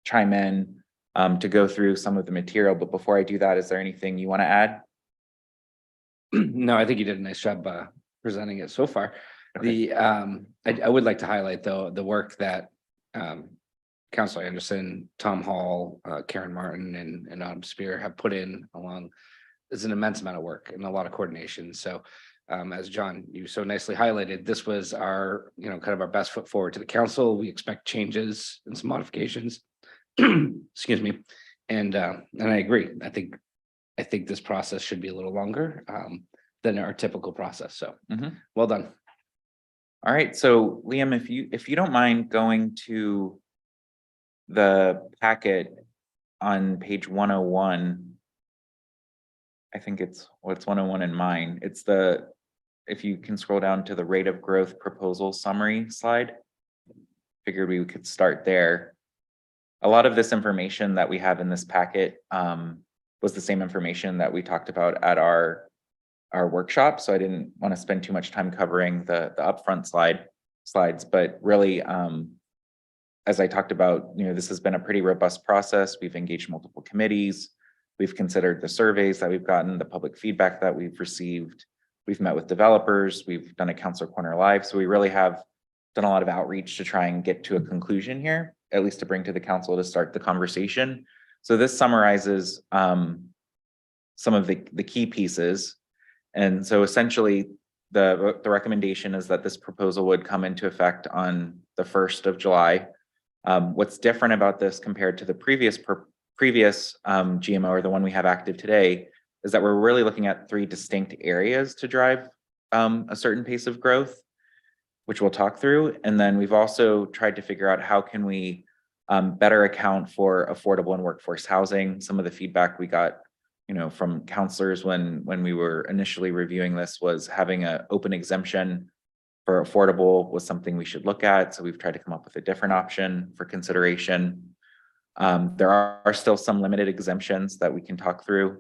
chime in to go through some of the material. But before I do that, is there anything you want to add? No, I think you did a nice job presenting it so far. Okay. I would like to highlight though the work that Councilor Anderson, Tom Hall, Karen Martin, and Autumn Spear have put in along. It's an immense amount of work and a lot of coordination. So as John, you so nicely highlighted, this was our, kind of our best foot forward to the council. We expect changes and some modifications. Excuse me. And I agree. I think this process should be a little longer than our typical process. So well done. All right. So Liam, if you don't mind going to the packet on page 101, I think it's 101 in mine. It's if you can scroll down to the rate of growth proposal summary slide. Figured we could start there. A lot of this information that we have in this packet was the same information that we talked about at our our workshop, so I didn't want to spend too much time covering the upfront slides, but really, as I talked about, this has been a pretty robust process. We've engaged multiple committees. We've considered the surveys that we've gotten, the public feedback that we've received. We've met with developers. We've done a Counselor Corner Live. So we really have done a lot of outreach to try and get to a conclusion here, at least to bring to the council to start the conversation. So this summarizes some of the key pieces. And so essentially, the recommendation is that this proposal would come into effect on the 1st of July. What's different about this compared to the previous GMO, or the one we have active today, is that we're really looking at 3 distinct areas to drive a certain pace of growth, which we'll talk through. And then we've also tried to figure out how can we better account for affordable and workforce housing. Some of the feedback we got from counselors when we were initially reviewing this was having an open exemption for affordable was something we should look at. So we've tried to come up with a different option for consideration. There are still some limited exemptions that we can talk through.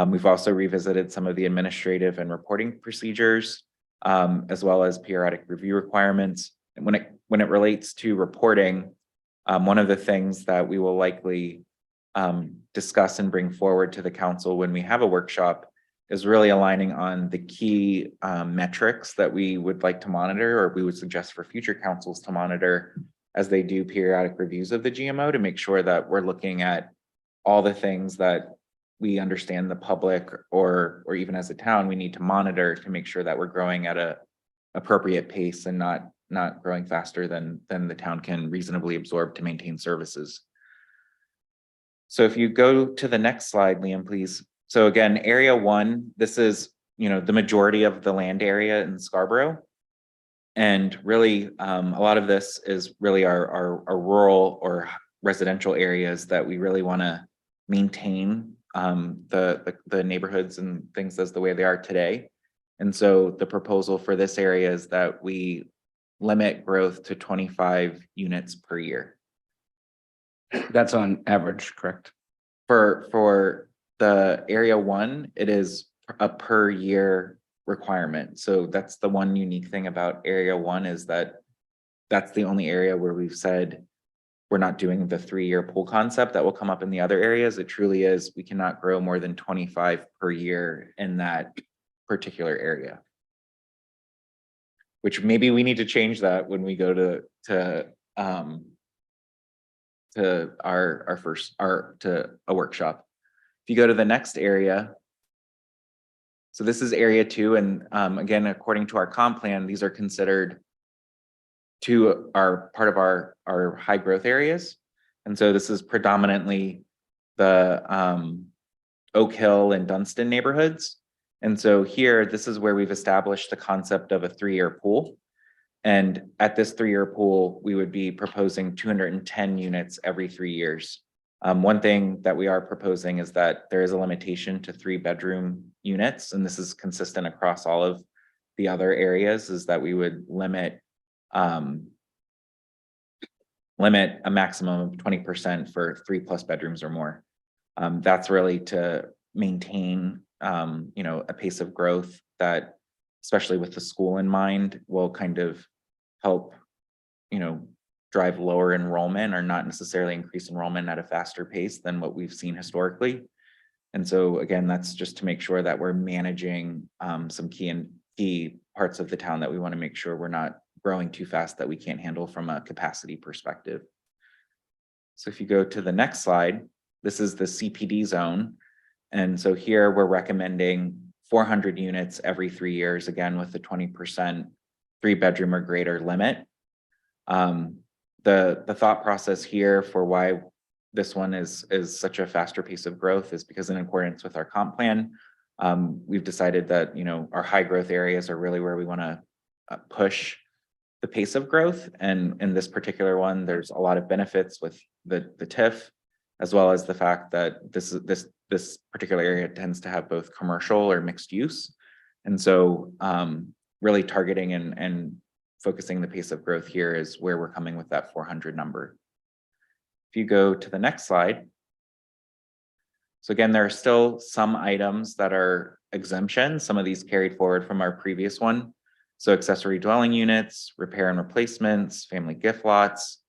We've also revisited some of the administrative and reporting procedures, as well as periodic review requirements. And when it relates to reporting, one of the things that we will likely discuss and bring forward to the council when we have a workshop is really aligning on the key metrics that we would like to monitor, or we would suggest for future councils to monitor as they do periodic reviews of the GMO, to make sure that we're looking at all the things that we understand the public or even as a town we need to monitor to make sure that we're growing at a appropriate pace and not growing faster than the town can reasonably absorb to maintain services. So if you go to the next slide, Liam, please. So again, area 1, this is, the majority of the land area in Scarborough. And really, a lot of this is really our rural or residential areas that we really want to maintain the neighborhoods and things as the way they are today. And so the proposal for this area is that we limit growth to 25 units per year. That's on average, correct? For the area 1, it is a per year requirement. So that's the one unique thing about area 1 is that that's the only area where we've said we're not doing the 3-year pool concept that will come up in the other areas. It truly is, we cannot grow more than 25 per year in that particular area. Which maybe we need to change that when we go to a workshop. If you go to the next area, so this is area 2, and again, according to our comp plan, these are considered part of our high growth areas. And so this is predominantly the Oak Hill and Dunstan neighborhoods. And so here, this is where we've established the concept of a 3-year pool. And at this 3-year pool, we would be proposing 210 units every 3 years. One thing that we are proposing is that there is a limitation to 3-bedroom units, and this is consistent across all of the other areas, is that we would limit a maximum of 20% for 3+ bedrooms or more. That's really to maintain a pace of growth that, especially with the school in mind, will kind of help drive lower enrollment or not necessarily increase enrollment at a faster pace than what we've seen historically. And so again, that's just to make sure that we're managing some key parts of the town that we want to make sure we're not growing too fast that we can't handle from a capacity perspective. So if you go to the next slide, this is the CPD zone. And so here we're recommending 400 units every 3 years, again, with the 20% 3-bedroom or greater limit. The thought process here for why this one is such a faster pace of growth is because in accordance with our comp plan, we've decided that, our high growth areas are really where we want to push the pace of growth. And in this particular one, there's a lot of benefits with the TIF, as well as the fact that this particular area tends to have both commercial or mixed use. And so really targeting and focusing the pace of growth here is where we're coming with that 400 number. If you go to the next slide. So again, there are still some items that are exemptions. Some of these carried forward from our previous one. So accessory dwelling units, repair and replacements, family gift lots,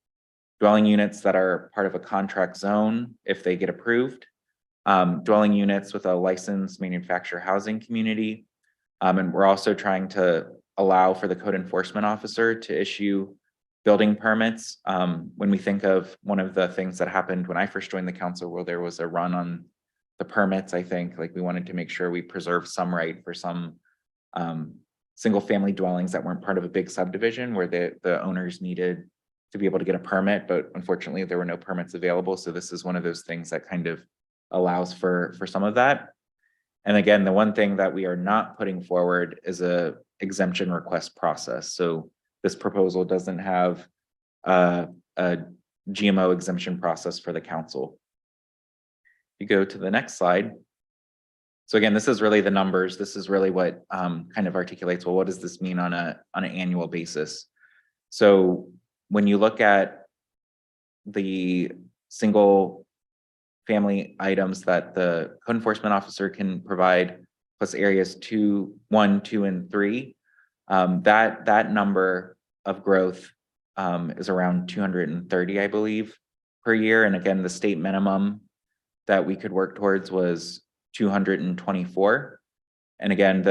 dwelling units that are part of a contract zone if they get approved, dwelling units with a licensed manufactured housing community. And we're also trying to allow for the code enforcement officer to issue building permits. When we think of one of the things that happened when I first joined the council, where there was a run on the permits, I think, like we wanted to make sure we preserve some right for some single family dwellings that weren't part of a big subdivision where the owners needed to be able to get a permit, but unfortunately there were no permits available. So this is one of those things that kind of allows for some of that. And again, the one thing that we are not putting forward is a exemption request process. So this proposal doesn't have a GMO exemption process for the council. You go to the next slide. So again, this is really the numbers. This is really what kind of articulates, well, what does this mean on an annual basis? So when you look at the single family items that the code enforcement officer can provide, plus areas 1, 2, and 3, that number of growth is around 230, I believe, per year. And again, the state minimum that we could work towards was 224. And again,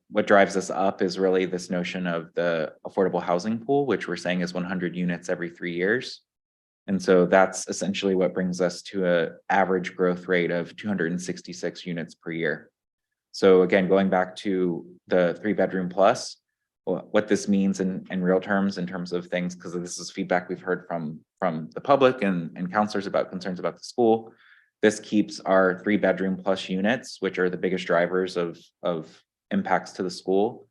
what drives us up is really this notion of the affordable housing pool, which we're saying is 100 units every 3 years. And so that's essentially what brings us to an average growth rate of 266 units per year. So again, going back to the 3-bedroom plus, what this means in real terms, in terms of things, because this is feedback we've heard from the public and counselors about concerns about the school. This keeps our 3-bedroom plus units, which are the biggest drivers of impacts to the school,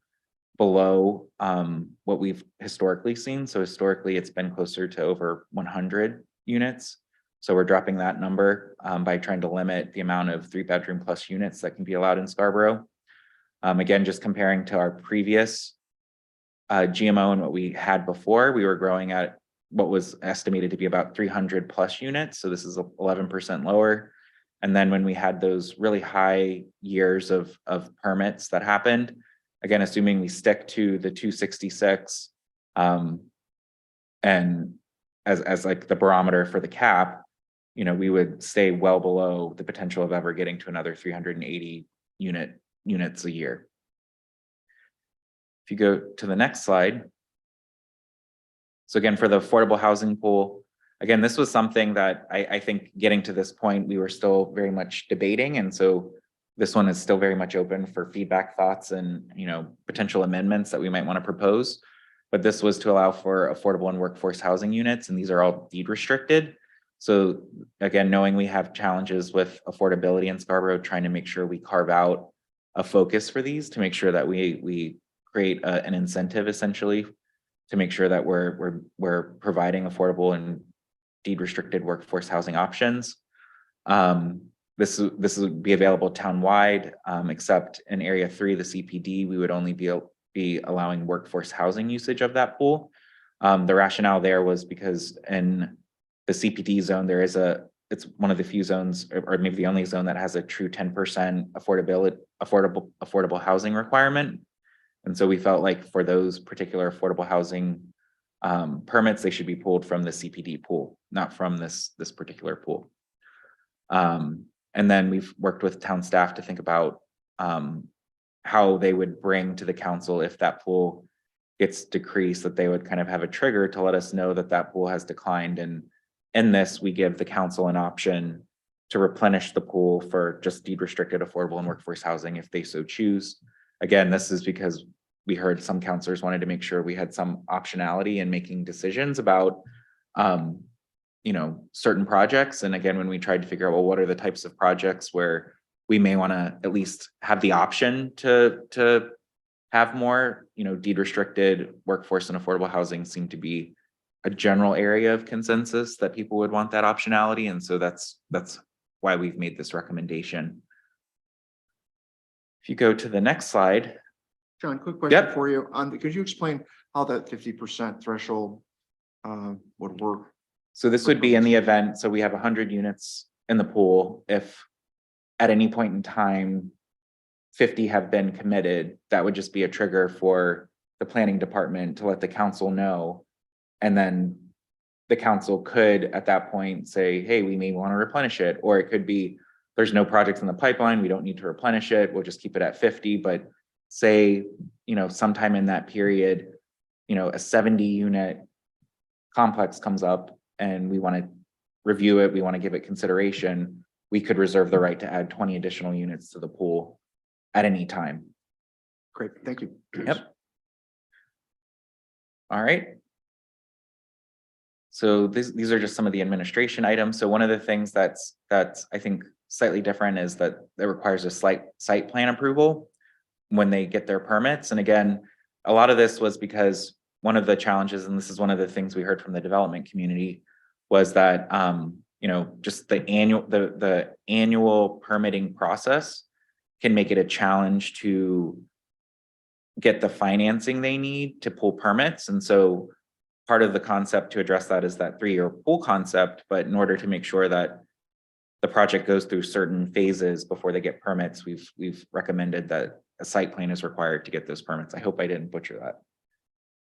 below what we've historically seen. So historically, it's been closer to over 100 units. So we're dropping that number by trying to limit the amount of 3-bedroom plus units that can be allowed in Scarborough. Again, just comparing to our previous GMO and what we had before, we were growing at what was estimated to be about 300 plus units. So this is 11% lower. And then when we had those really high years of permits that happened, again, assuming we stick to the 266 and as like the barometer for the cap, you know, we would stay well below the potential of ever getting to another 380 units a year. If you go to the next slide. So again, for the affordable housing pool, again, this was something that I think getting to this point, we were still very much debating. And so this one is still very much open for feedback, thoughts, and, you know, potential amendments that we might want to propose. But this was to allow for affordable and workforce housing units, and these are all deed restricted. So again, knowing we have challenges with affordability in Scarborough, trying to make sure we carve out a focus for these to make sure that we create an incentive essentially to make sure that we're providing affordable and deed restricted workforce housing options. This would be available townwide, except in area 3, the CPD, we would only be allowing workforce housing usage of that pool. The rationale there was because in the CPD zone, it's one of the few zones, or maybe the only zone that has a true 10% affordable housing requirement. And so we felt like for those particular affordable housing permits, they should be pulled from the CPD pool, not from this particular pool. And then we've worked with town staff to think about how they would bring to the council if that pool gets decreased, that they would kind of have a trigger to let us know that that pool has declined. And in this, we give the council an option to replenish the pool for just deed restricted affordable and workforce housing if they so choose. Again, this is because we heard some counselors wanted to make sure we had some optionality in making decisions about, you know, certain projects. And again, when we tried to figure out, well, what are the types of projects where we may want to at least have the option to have more, you know, deed restricted workforce and affordable housing seemed to be a general area of consensus that people would want that optionality. And so that's why we've made this recommendation. If you go to the next slide. John, quick question Yep. for you. Could you explain how that 50% threshold would work? So this would be in the event, so we have 100 units in the pool. If at any point in time, 50 have been committed, that would just be a trigger for the planning department to let the council know. And then the council could at that point say, hey, we may want to replenish it, or it could be, there's no projects in the pipeline, we don't need to replenish it, we'll just keep it at 50, but say, sometime in that period, a 70 unit complex comes up and we want to review it, we want to give it consideration, we could reserve the right to add 20 additional units to the pool at any time. Great, thank you. Yep. All right. So these are just some of the administration items. So one of the things that's I think slightly different is that it requires a site plan approval when they get their permits. And again, a lot of this was because one of the challenges, and this is one of the things we heard from the development community, was that just the annual permitting process can make it a challenge to get the financing they need to pull permits. And so part of the concept to address that is that 3-year pool concept, but in order to make sure that the project goes through certain phases before they get permits, we've recommended that a site plan is required to get those permits. I hope I didn't butcher that.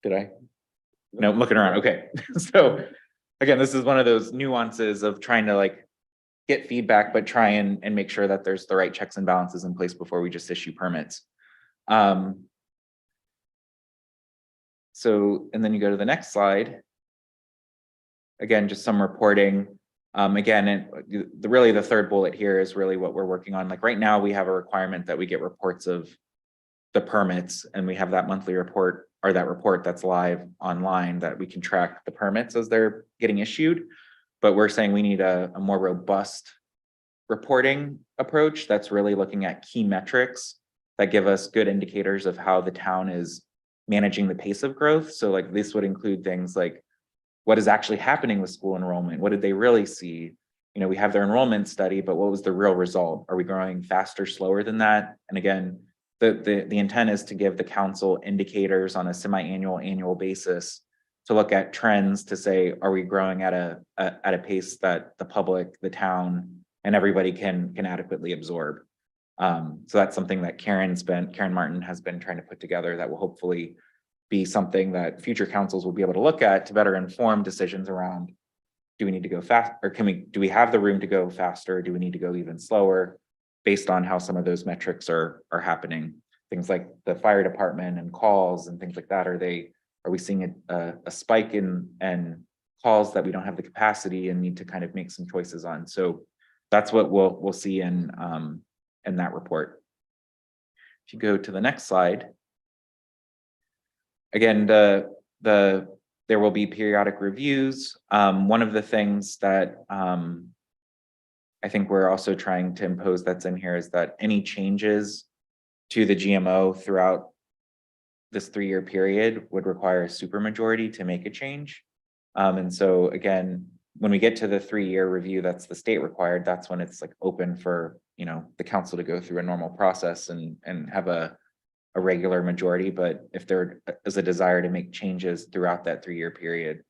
Did I? No, I'm looking around. Okay. So again, this is one of those nuances of trying to get feedback, but try and make sure that there's the right checks and balances in place before we just issue permits. So, and then you go to the next slide. Again, just some reporting. Again, really the third bullet here is really what we're working on. Like right now, we have a requirement that we get reports of the permits, and we have that monthly report, or that report that's live online, that we can track the permits as they're getting issued. But we're saying we need a more robust reporting approach that's really looking at key metrics that give us good indicators of how the town is managing the pace of growth. So this would include things like what is actually happening with school enrollment? What did they really see? We have their enrollment study, but what was the real result? Are we growing faster, slower than that? And again, the intent is to give the council indicators on a semi-annual, annual basis to look at trends to say, are we growing at a pace that the public, the town, and everybody can adequately absorb? So that's something that Karen Martin has been trying to put together that will hopefully be something that future councils will be able to look at to better inform decisions around, do we need to go fast, or do we have the room to go faster? Do we need to go even slower based on how some of those metrics are happening? Things like the fire department and calls and things like that. Are we seeing a spike in calls that we don't have the capacity and need to kind of make some choices on? So that's what we'll see in that report. If you go to the next slide, again, there will be periodic reviews. One of the things that I think we're also trying to impose that's in here is that any changes to the GMO throughout this 3-year period would require a supermajority to make a change. And so again, when we get to the 3-year review, that's the state required, that's when it's open for the council to go through a normal process and have a regular majority. But if there is a desire to make changes throughout that 3-year period,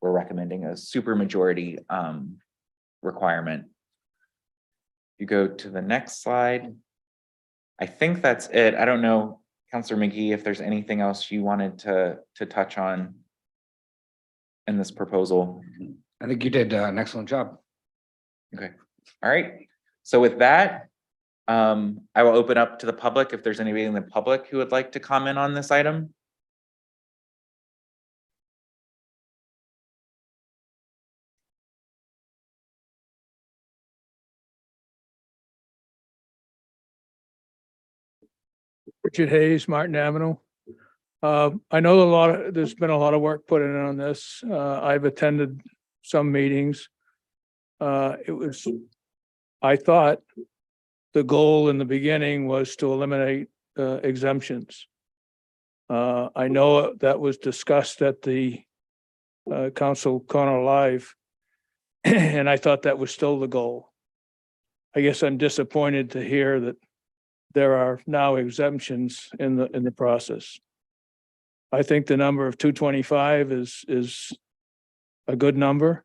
we're recommending a supermajority requirement. You go to the next slide. I think that's it. I don't know, Councilor McGee, if there's anything else you wanted to touch on in this proposal. I think you did an excellent job. Okay. All right. So with that, I will open up to the public if there's anybody in the public who would like to comment on this item. Richard Hayes, Martin Avenue. I know there's been a lot of work put in on this. I've attended some meetings. I thought the goal in the beginning was to eliminate exemptions. I know that was discussed at the Council Corner Live, and I thought that was still the goal. I guess I'm disappointed to hear that there are now exemptions in the process. I think the number of 225 is a good number.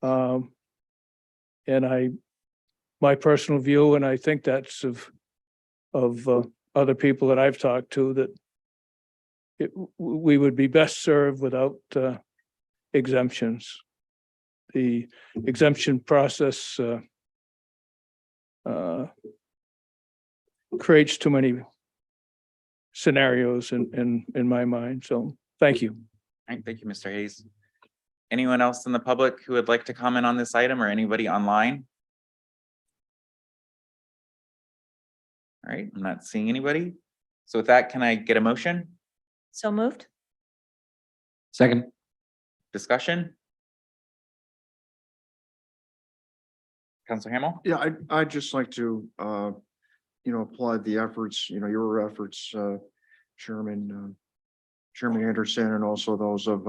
And my personal view, and I think that's of of other people that I've talked to that we would be best served without exemptions. The exemption process creates too many scenarios in my mind. So thank you. All right, thank you, Mr. Hayes. Anyone else in the public who would like to comment on this item or anybody online? All right, I'm not seeing anybody. So with that, can I get a motion? So moved? Second. Discussion? Counselor Hamel? Yeah, I'd just like to, applaud the efforts, your efforts, Chairman Anderson, and also those of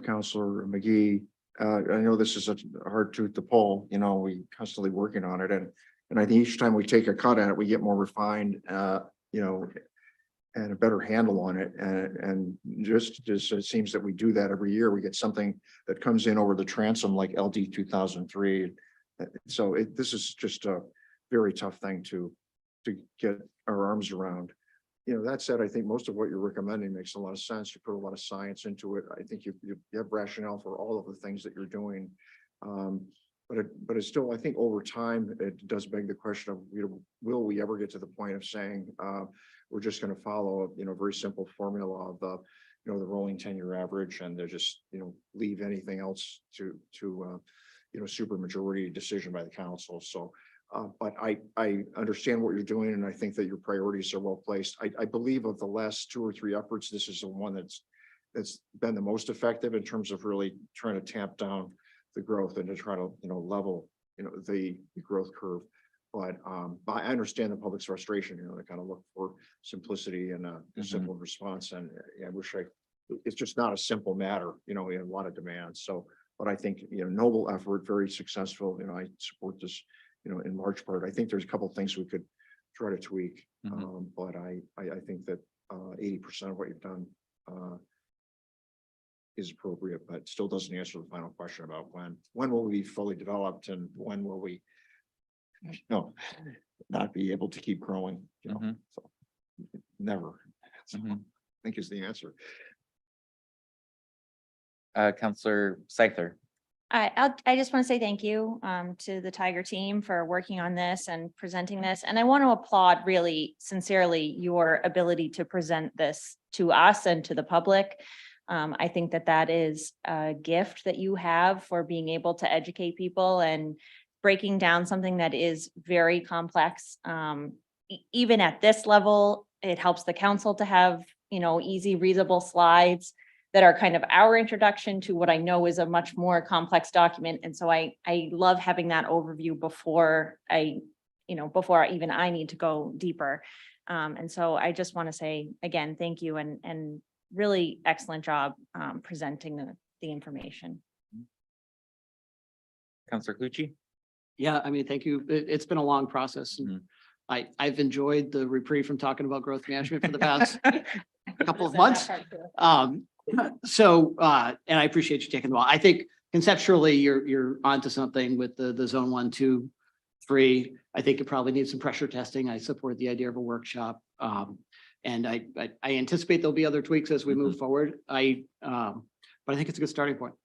Counselor McGee. I know this is a hard tooth to pull, we constantly working on it, and I think each time we take a cut at it, we get more refined, and a better handle on it. And just it seems that we do that every year. We get something that comes in over the transom like LD 2003. So this is just a very tough thing to get our arms around. That said, I think most of what you're recommending makes a lot of sense. You put a lot of science into it. I think you have rationale for all of the things that you're doing. But it's still, I think over time, it does beg the question of, will we ever get to the point of saying, we're just going to follow a, very simple formula of the rolling 10-year average, and they're just, leave anything else to super majority decision by the council. So, but I understand what you're doing, and I think that your priorities are well placed. I believe of the last 2 or 3 efforts, this is the one that's been the most effective in terms of really trying to tamp down the growth and to try to, level, the growth curve. But I understand the public's frustration, they kind of look for simplicity and a simple response. And I wish it's just not a simple matter, in a lot of demands. So, but I think, noble effort, very successful. I support this, in large part. I think there's a couple of things we could try to tweak. But I think that 80% of what you've done is appropriate, but still doesn't answer the final question about when will we be fully developed, and when will we not be able to keep growing, so never. So, I think is the answer. Counselor Scyther. I just want to say thank you to the Tiger team for working on this and presenting this. And I want to applaud really sincerely your ability to present this to us and to the public. I think that is a gift that you have for being able to educate people and breaking down something that is very complex. Even at this level, it helps the council to have, easy, readable slides that are kind of our introduction to what I know is a much more complex document. And so I love having that overview before I need to go deeper. And so I just want to say again, thank you, and really excellent job presenting the information. Counselor Clucci. Yeah, thank you. It's been a long process. And I've enjoyed the reprieve from talking about growth management for the past couple of months. And I appreciate you taking the while. I think conceptually you're onto something with the zone 1, 2, 3. I think it probably needs some pressure testing. I support the idea of a workshop. And I anticipate there'll be other tweaks as we move forward. But I think it's a good starting point.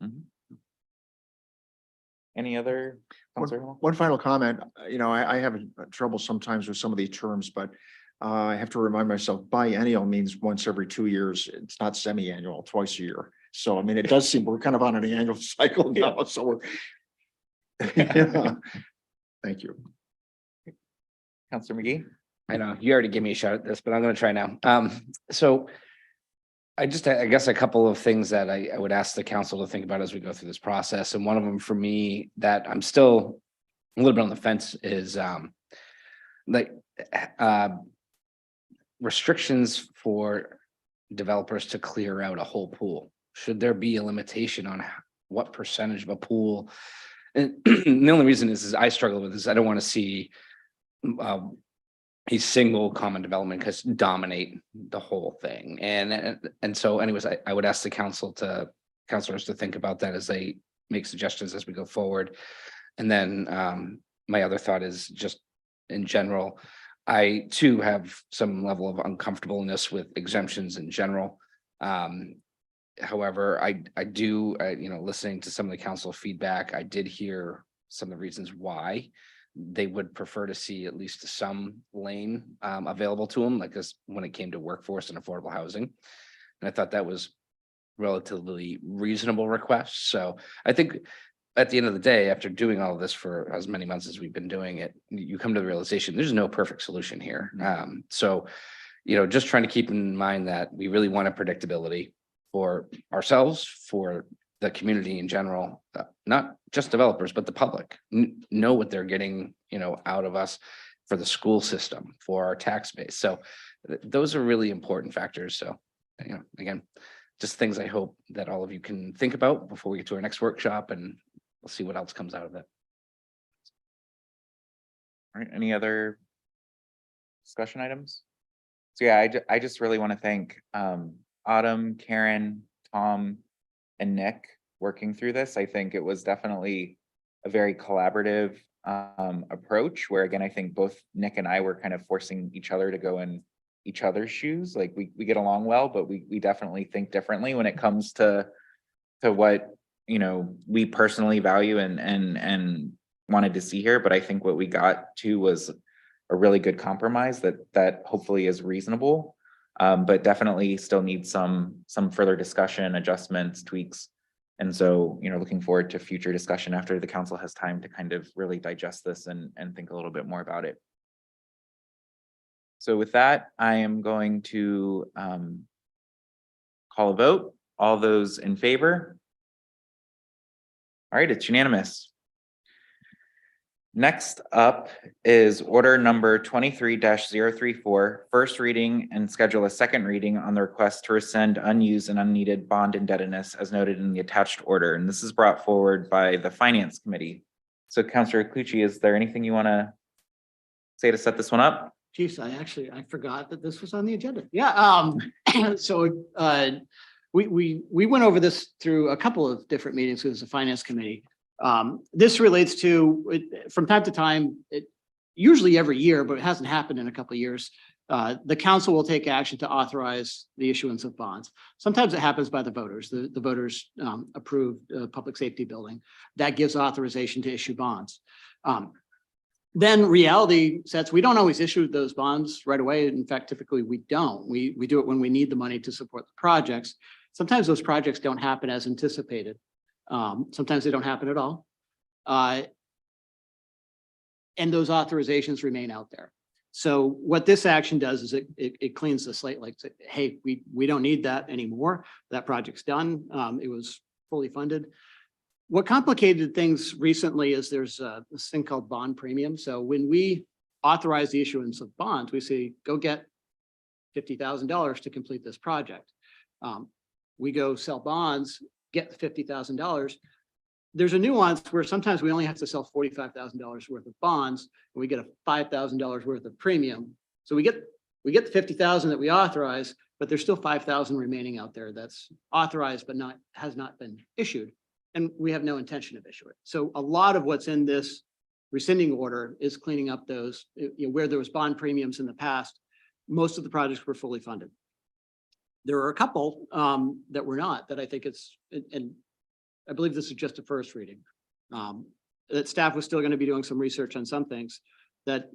Any other? One final comment. I have trouble sometimes with some of these terms, but I have to remind myself biennial means once every 2 years. It's not semi-annual, twice a year. So, it does seem we're kind of on an annual cycle now. So we're, Thank you. Counselor McGee. I know you already gave me a shot at this, but I'm going to try now. So I guess a couple of things that I would ask the council to think about as we go through this process. And one of them for me that I'm still a little bit on the fence is restrictions for developers to clear out a whole pool. Should there be a limitation on what percentage of a pool? And the only reason is I struggle with this. I don't want to see a single common development because dominate the whole thing. And so anyways, I would ask the councilors to think about that as they make suggestions as we go forward. And then my other thought is just in general, I too have some level of uncomfortableness with exemptions in general. However, I do, listening to some of the council feedback, I did hear some of the reasons why they would prefer to see at least some lane available to them, like this when it came to workforce and affordable housing. And I thought that was relatively reasonable request. So I think at the end of the day, after doing all of this for as many months as we've been doing it, you come to the realization there's no perfect solution here. So, just trying to keep in mind that we really want a predictability for ourselves, for the community in general, not just developers, but the public know what they're getting, out of us, for the school system, for our tax base. So those are really important factors. So, again, just things I hope that all of you can think about before we get to our next workshop, and we'll see what else comes out of it. All right, any other discussion items? So yeah, I just really want to thank Autumn, Karen, Tom, and Nick working through this. I think it was definitely a very collaborative approach where, again, I think both Nick and I were kind of forcing each other to go in each other's shoes. Like we get along well, but we definitely think differently when it comes to what we personally value and wanted to see here. But I think what we got to was a really good compromise that hopefully is reasonable, but definitely still needs some further discussion, adjustments, tweaks. And so, looking forward to future discussion after the council has time to kind of really digest this and think a little bit more about it. So with that, I am going to call a vote. All those in favor? All right, it's unanimous. Next up is order number 23-034, first reading and schedule a second reading on the request to rescind unused and unneeded bond indebtedness as noted in the attached order. And this is brought forward by the Finance Committee. So Councilor Clucci, is there anything you want to say to set this one up? Chiefs, I forgot that this was on the agenda. Yeah, so we went over this through a couple of different meetings with the Finance Committee. This relates to, from time to time, usually every year, but it hasn't happened in a couple of years. The council will take action to authorize the issuance of bonds. Sometimes it happens by the voters. The voters approve a public safety building. That gives authorization to issue bonds. Then reality sets, we don't always issue those bonds right away. In fact, typically we don't. We do it when we need the money to support the projects. Sometimes those projects don't happen as anticipated. Sometimes they don't happen at all. And those authorizations remain out there. So what this action does is it cleans the slate, like, hey, we don't need that anymore. That project's done. It was fully funded. What complicated things recently is there's this thing called bond premium. So when we authorize the issuance of bonds, we say, go get $50,000 to complete this project. We go sell bonds, get $50,000. There's a nuance where sometimes we only have to sell $45,000 worth of bonds, and we get a $5,000 worth of premium. So we get the $50,000 that we authorize, but there's still $5,000 remaining out there that's authorized but has not been issued, and we have no intention of issuing. So a lot of what's in this rescinding order is cleaning up those, where there was bond premiums in the past. Most of the projects were fully funded. There are a couple that were not, that I think and I believe this is just a first reading. That staff was still going to be doing some research on some things that,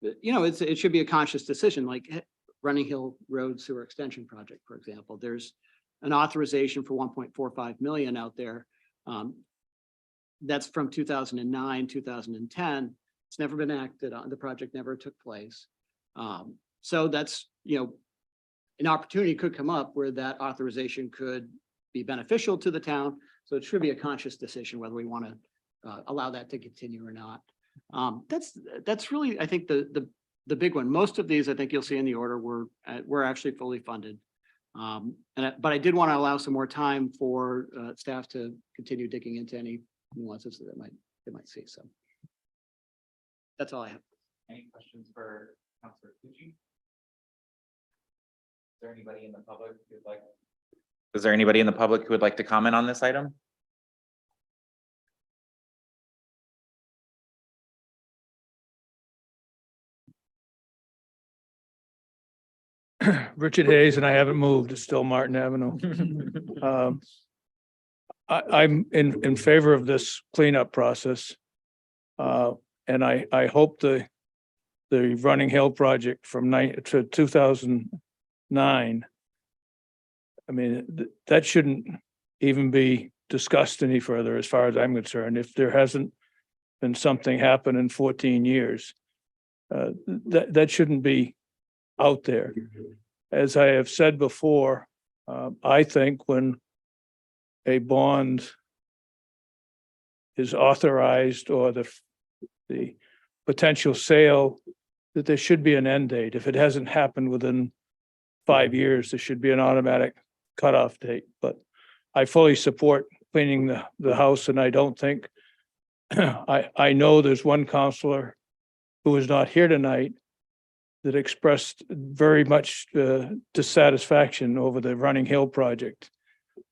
it should be a conscious decision, like Running Hill Road Sewer Extension Project, for example. There's an authorization for 1.45 million out there. That's from 2009, 2010. It's never been acted on. The project never took place. So that's, an opportunity could come up where that authorization could be beneficial to the town. So it should be a conscious decision whether we want to allow that to continue or not. That's really, I think, the big one. Most of these, I think you'll see in the order, were actually fully funded. But I did want to allow some more time for staff to continue digging into any nuances that they might see. So that's all I have. Any questions for Councilor Clucci? Is there anybody in the public who would like? Is there anybody in the public who would like to comment on this item? Richard Hayes, and I haven't moved. It's still Martin Avenue. I'm in favor of this cleanup process. And I hope the Running Hill project from 2009. I mean, that shouldn't even be discussed any further as far as I'm concerned. If there hasn't been something happen in 14 years, that shouldn't be out there. As I have said before, I think when a bond is authorized or the potential sale, that there should be an end date. If it hasn't happened within 5 years, there should be an automatic cutoff date. But I fully support cleaning the house, and I don't think, I know there's one counselor who is not here tonight that expressed very much dissatisfaction over the Running Hill project.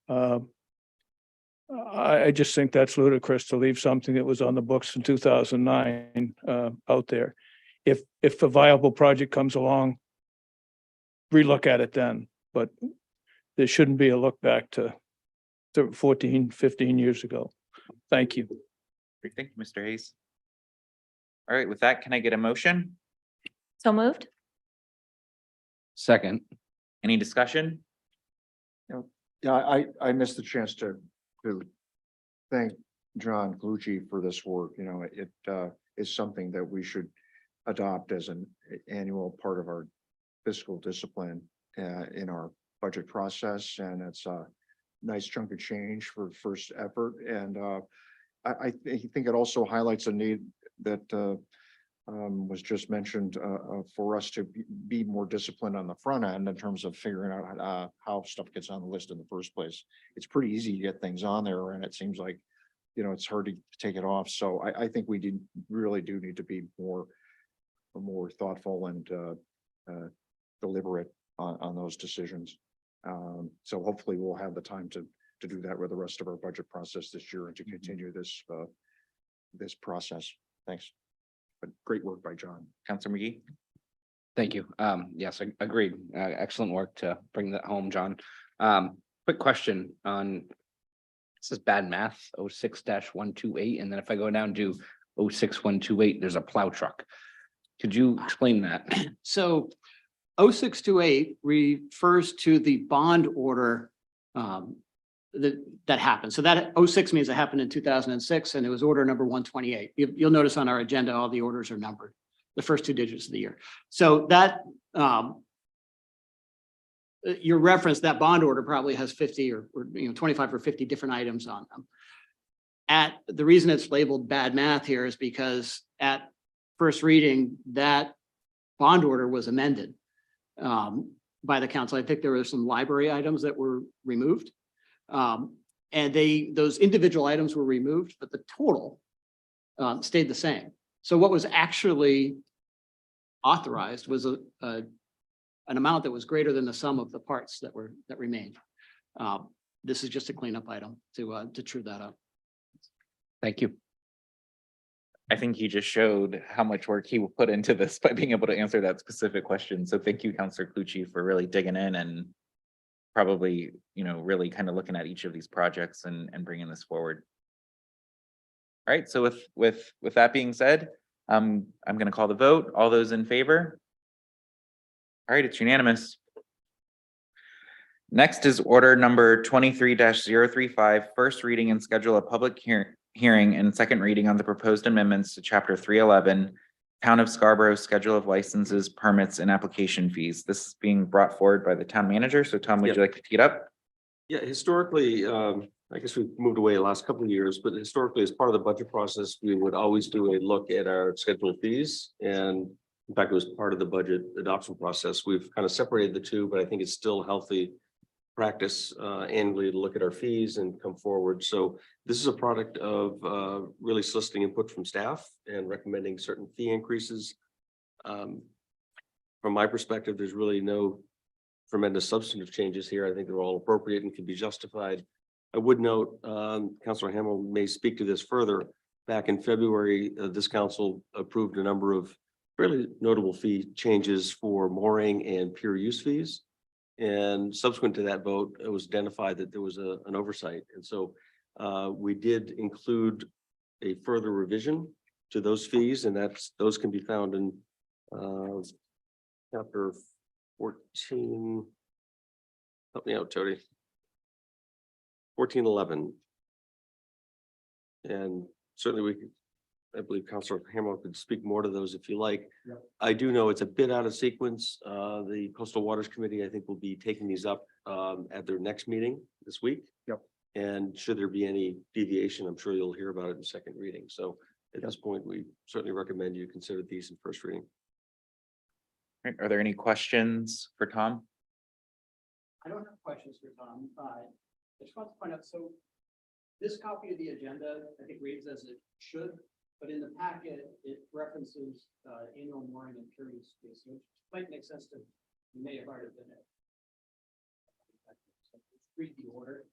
I just think that's ludicrous to leave something that was on the books in 2009 out there. If a viable project comes along, relook at it then, but there shouldn't be a look back to 14, 15 years ago. Thank you. Great. Thank you, Mr. Hayes. All right, with that, can I get a motion? So moved? Second. Any discussion? Yeah, I missed the chance to thank John Clucci for this work. You know, it is something that we should adopt as an annual part of our fiscal discipline in our budget process, and it's a nice chunk of change for first effort. And I think it also highlights a need that was just mentioned for us to be more disciplined on the front end in terms of figuring out how stuff gets on the list in the first place. It's pretty easy to get things on there, and it seems like, you know, it's hard to take it off. So I think we really do need to be more thoughtful and deliberate on those decisions. So hopefully we'll have the time to do that with the rest of our budget process this year and to continue this process. Thanks. But great work by John. Counselor McGee? Thank you. Yes, agreed. Excellent work to bring that home, John. Quick question on, this is bad math, 06-128, and then if I go down to 06128, there's a plow truck. Could you explain that? So 0628 refers to the bond order that happened. So that 06 means it happened in 2006, and it was order number 128. You'll notice on our agenda, all the orders are numbered, the first two digits of the year. So that your reference, that bond order probably has 50 or 25 or 50 different items on them. The reason it's labeled bad math here is because at first reading, that bond order was amended by the council. I think there were some library items that were removed. And those individual items were removed, but the total stayed the same. So what was actually authorized was an amount that was greater than the sum of the parts that remained. This is just a cleanup item to true that up. Thank you. I think he just showed how much work he will put into this by being able to answer that specific question. So thank you, Counselor Clucci, for really digging in and probably, really kind of looking at each of these projects and bringing this forward. All right, so with that being said, I'm going to call the vote. All those in favor? All right, it's unanimous. Next is order number 23-035, first reading and schedule a public hearing and second reading on the proposed amendments to Chapter 311, Town of Scarborough Schedule of Licenses, Permits, and Application Fees. This is being brought forward by the town manager. So Tom, would you like to tee it up? Yeah, historically, I guess we've moved away the last couple of years, but historically, as part of the budget process, we would always do a look at our scheduled fees. And in fact, it was part of the budget adoption process. We've kind of separated the two, but I think it's still healthy practice annually to look at our fees and come forward. So this is a product of really soliciting input from staff and recommending certain fee increases. From my perspective, there's really no tremendous substantive changes here. I think they're all appropriate and can be justified. I would note, Councilor Hamel may speak to this further. Back in February, this council approved a number of fairly notable fee changes for mooring and pier use fees. And subsequent to that vote, it was identified that there was an oversight. And so we did include a further revision to those fees, and those can be found in chapter 14. Help me out, Tony. 1411. And certainly I believe Councilor Hamel could speak more to those if you like. Yep. I do know it's a bit out of sequence. The Coastal Waters Committee, I think, will be taking these up at their next meeting this week. Yep. And should there be any deviation, I'm sure you'll hear about it in second reading. So at this point, we certainly recommend you consider these in first reading. Right, are there any questions for Tom? I don't have questions for Tom. I just want to point out, so this copy of the agenda, I think reads as it should, but in the packet, it references annual mooring and pier use fees, which might make sense to, you may have already done it. Read the order.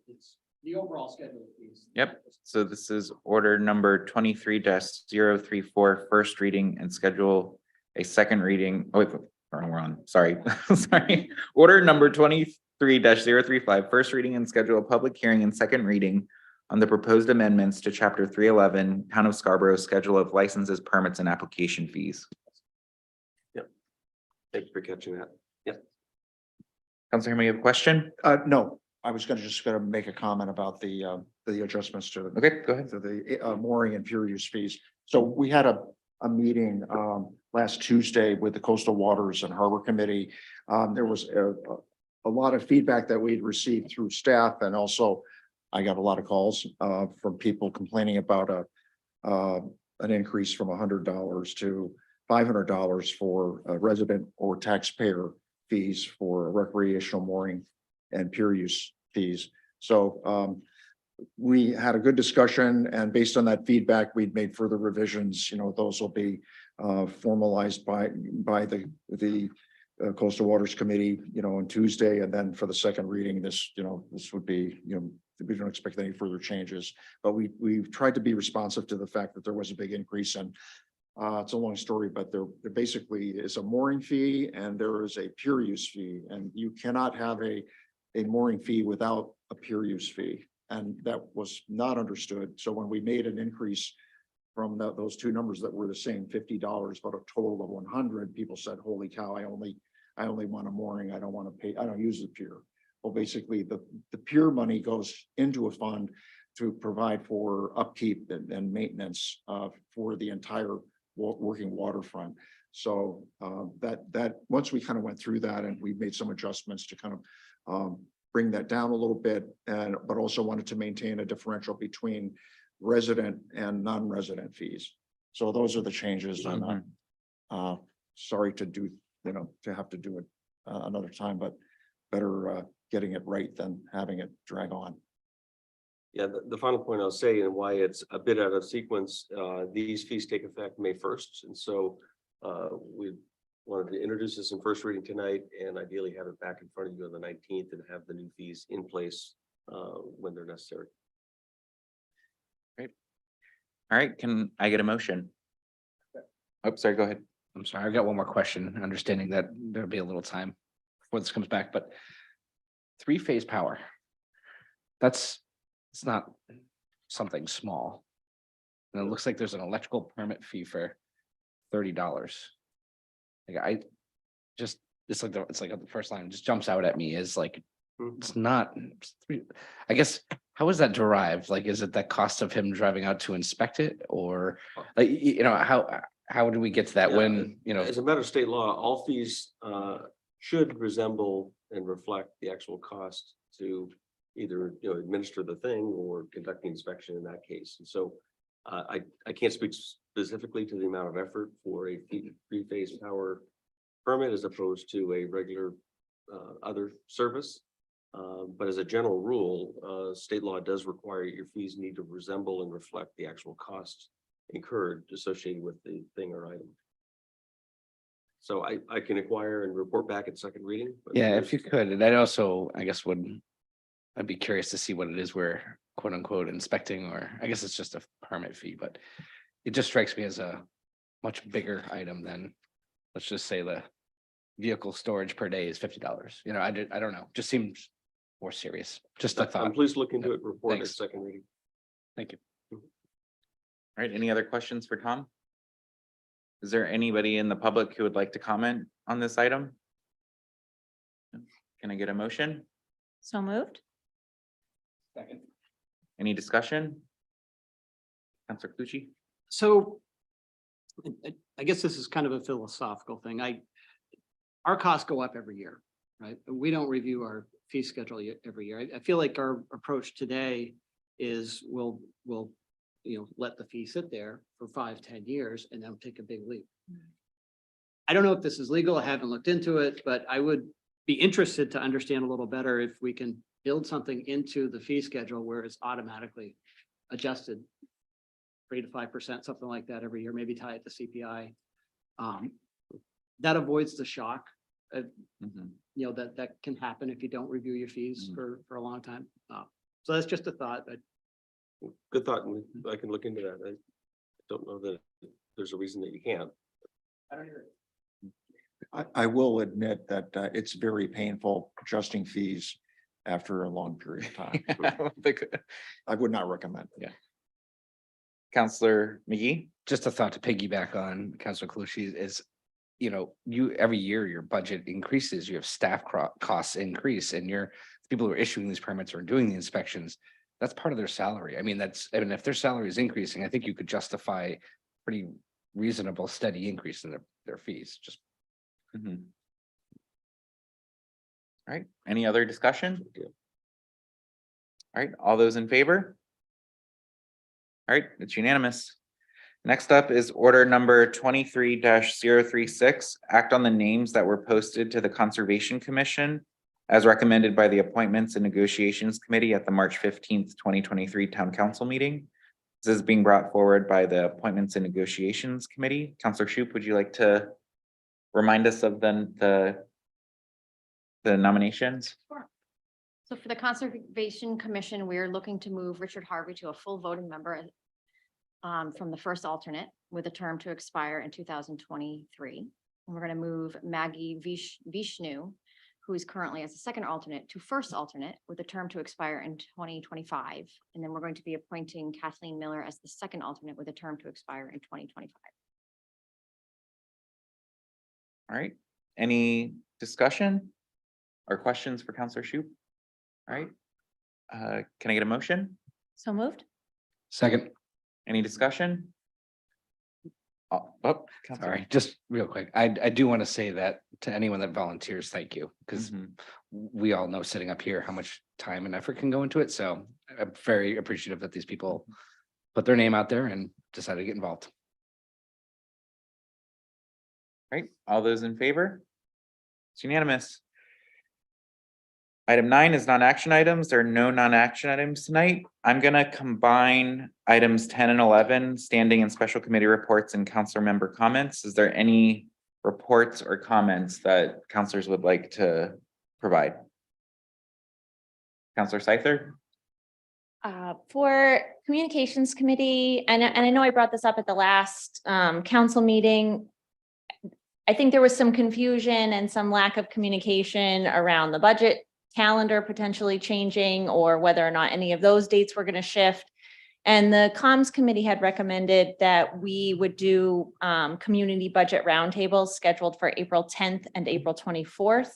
It's the overall schedule of fees. Yep. So this is order number 23-034, first reading and schedule a second reading. Oh, wait, we're on, sorry, sorry. Order number 23-035, first reading and schedule a public hearing and second reading on the proposed amendments to chapter 311, Town of Scarborough Schedule of Licenses, Permits, and Application Fees. Yep. Thank you for catching that. Yep. Councilor, you have a question? No, I was just gonna make a comment about the adjustments to the. Okay, go ahead. To the mooring and pier use fees. So we had a meeting last Tuesday with the Coastal Waters and Harbor Committee. There was a lot of feedback that we'd received through staff, and also I got a lot of calls from people complaining about an increase from $100 to $500 for resident or taxpayer fees for recreational mooring and pier use fees. So we had a good discussion, and based on that feedback, we'd made further revisions. You know, those will be formalized by the Coastal Waters Committee, you know, on Tuesday, and then for the second reading, this would be, you know, we don't expect any further changes, but we've tried to be responsive to the fact that there was a big increase, and it's a long story, but there basically is a mooring fee and there is a pier use fee, and you cannot have a mooring fee without a pier use fee. And that was not understood. So when we made an increase from those two numbers that were the same, $50, but a total of 100, people said, holy cow, I only want a mooring. I don't want to pay. I don't use the pier. Well, basically the pier money goes into a fund to provide for upkeep and maintenance for the entire working waterfront. So that once we kind of went through that, and we made some adjustments to kind of bring that down a little bit, but also wanted to maintain a differential between resident and non-resident fees. So those are the changes. And sorry to do, to have to do it another time, but better getting it right than having it drag on. Yeah, the final point I'll say, and why it's a bit out of sequence, these fees take effect May 1st. And so we wanted to introduce this in first reading tonight, and ideally have it back in front of you on the 19th and have the new fees in place when they're necessary. Great. All right, can I get a motion? Oh, sorry, go ahead. I'm sorry, I've got one more question, understanding that there'll be a little time before this comes back, but three-phase power. It's not something small. And it looks like there's an electrical permit fee for $30. Like it's like the first line just jumps out at me is like, it's not, I guess, how is that derived? Like, is it the cost of him driving out to inspect it, or like, how do we get to that when, As a matter of state law, all fees should resemble and reflect the actual cost to either, administer the thing or conduct the inspection in that case. And so I can't speak specifically to the amount of effort for a three-phase power permit as opposed to a regular other service. But as a general rule, state law does require your fees need to resemble and reflect the actual cost incurred associated with the thing or item. So I can inquire and report back at second reading. Yeah, if you could. And I guess I'd be curious to see what it is we're quote unquote inspecting, or I guess it's just a permit fee, but it just strikes me as a much bigger item than, let's just say the vehicle storage per day is $50. You know, I don't know, just seems more serious. Just a I'm thought. pleased to look into it, report at Thanks. second reading. Thank you. All right, any other questions for Tom? Is there anybody in the public who would like to comment on this item? Can I get a motion? So moved? Second. Any discussion? Counselor Clucci? So I guess this is kind of a philosophical thing. Our costs go up every year, right? We don't review our fee schedule every year. I feel like our approach today is we'll, let the fee sit there for 5-10 years and then take a big leap. I don't know if this is legal. I haven't looked into it, but I would be interested to understand a little better if we can build something into the fee schedule where it's automatically adjusted 3 to 5%, something like that every year, maybe tie it to CPI. That avoids the shock of, that can happen if you don't review your fees for a long time. So that's just a thought. Good thought, and I can look into that. I don't know that there's a reason that you can't. I will admit that it's very painful adjusting fees after a long period of time. I would not recommend it. Yeah. Counselor McGee? Just a thought to piggyback on Councilor Calucci is, every year your budget increases, you have staff costs increase, and people who are issuing these permits or doing the inspections, that's part of their salary. I mean, if their salary is increasing, I think you could justify pretty reasonable, steady increase in their fees, just. All right, any other discussion? All right, all those in favor? All right, it's unanimous. Next up is order number 23-036. Act on the names that were posted to the Conservation Commission as recommended by the Appointments and Negotiations Committee at the March 15th, 2023 Town Council meeting. This is being brought forward by the Appointments and Negotiations Committee. Counselor Shoup, would you like to remind us of the nominations? Sure. So for the Conservation Commission, we're looking to move Richard Harvey to a full voting member from the first alternate with a term to expire in 2023. And we're going to move Maggie Vishnu, who is currently as a second alternate, to first alternate with a term to expire in 2025. And then we're going to be appointing Kathleen Miller as the second alternate with a term to expire in 2025. All right, any discussion or questions for Counselor Shoup? All right, can I get a motion? So moved? Second. Any discussion? Counselor. Sorry, just real quick. I do want to say that to anyone that volunteers, thank you, because we all know sitting up here how much time and effort can go into it. So I'm very appreciative that these people put their name out there and decided to get involved. Right, all those in favor? It's unanimous. Item 9 is non-action items. There are no non-action items tonight. I'm gonna combine items 10 and 11, standing and special committee reports and council member comments. Is there any reports or comments that councilors would like to provide? Counselor Scyther? For Communications Committee, and I know I brought this up at the last council meeting. I think there was some confusion and some lack of communication around the budget calendar potentially changing, or whether or not any of those dates were going to shift. And the comms committee had recommended that we would do community budget roundtables scheduled for April 10th and April 24th.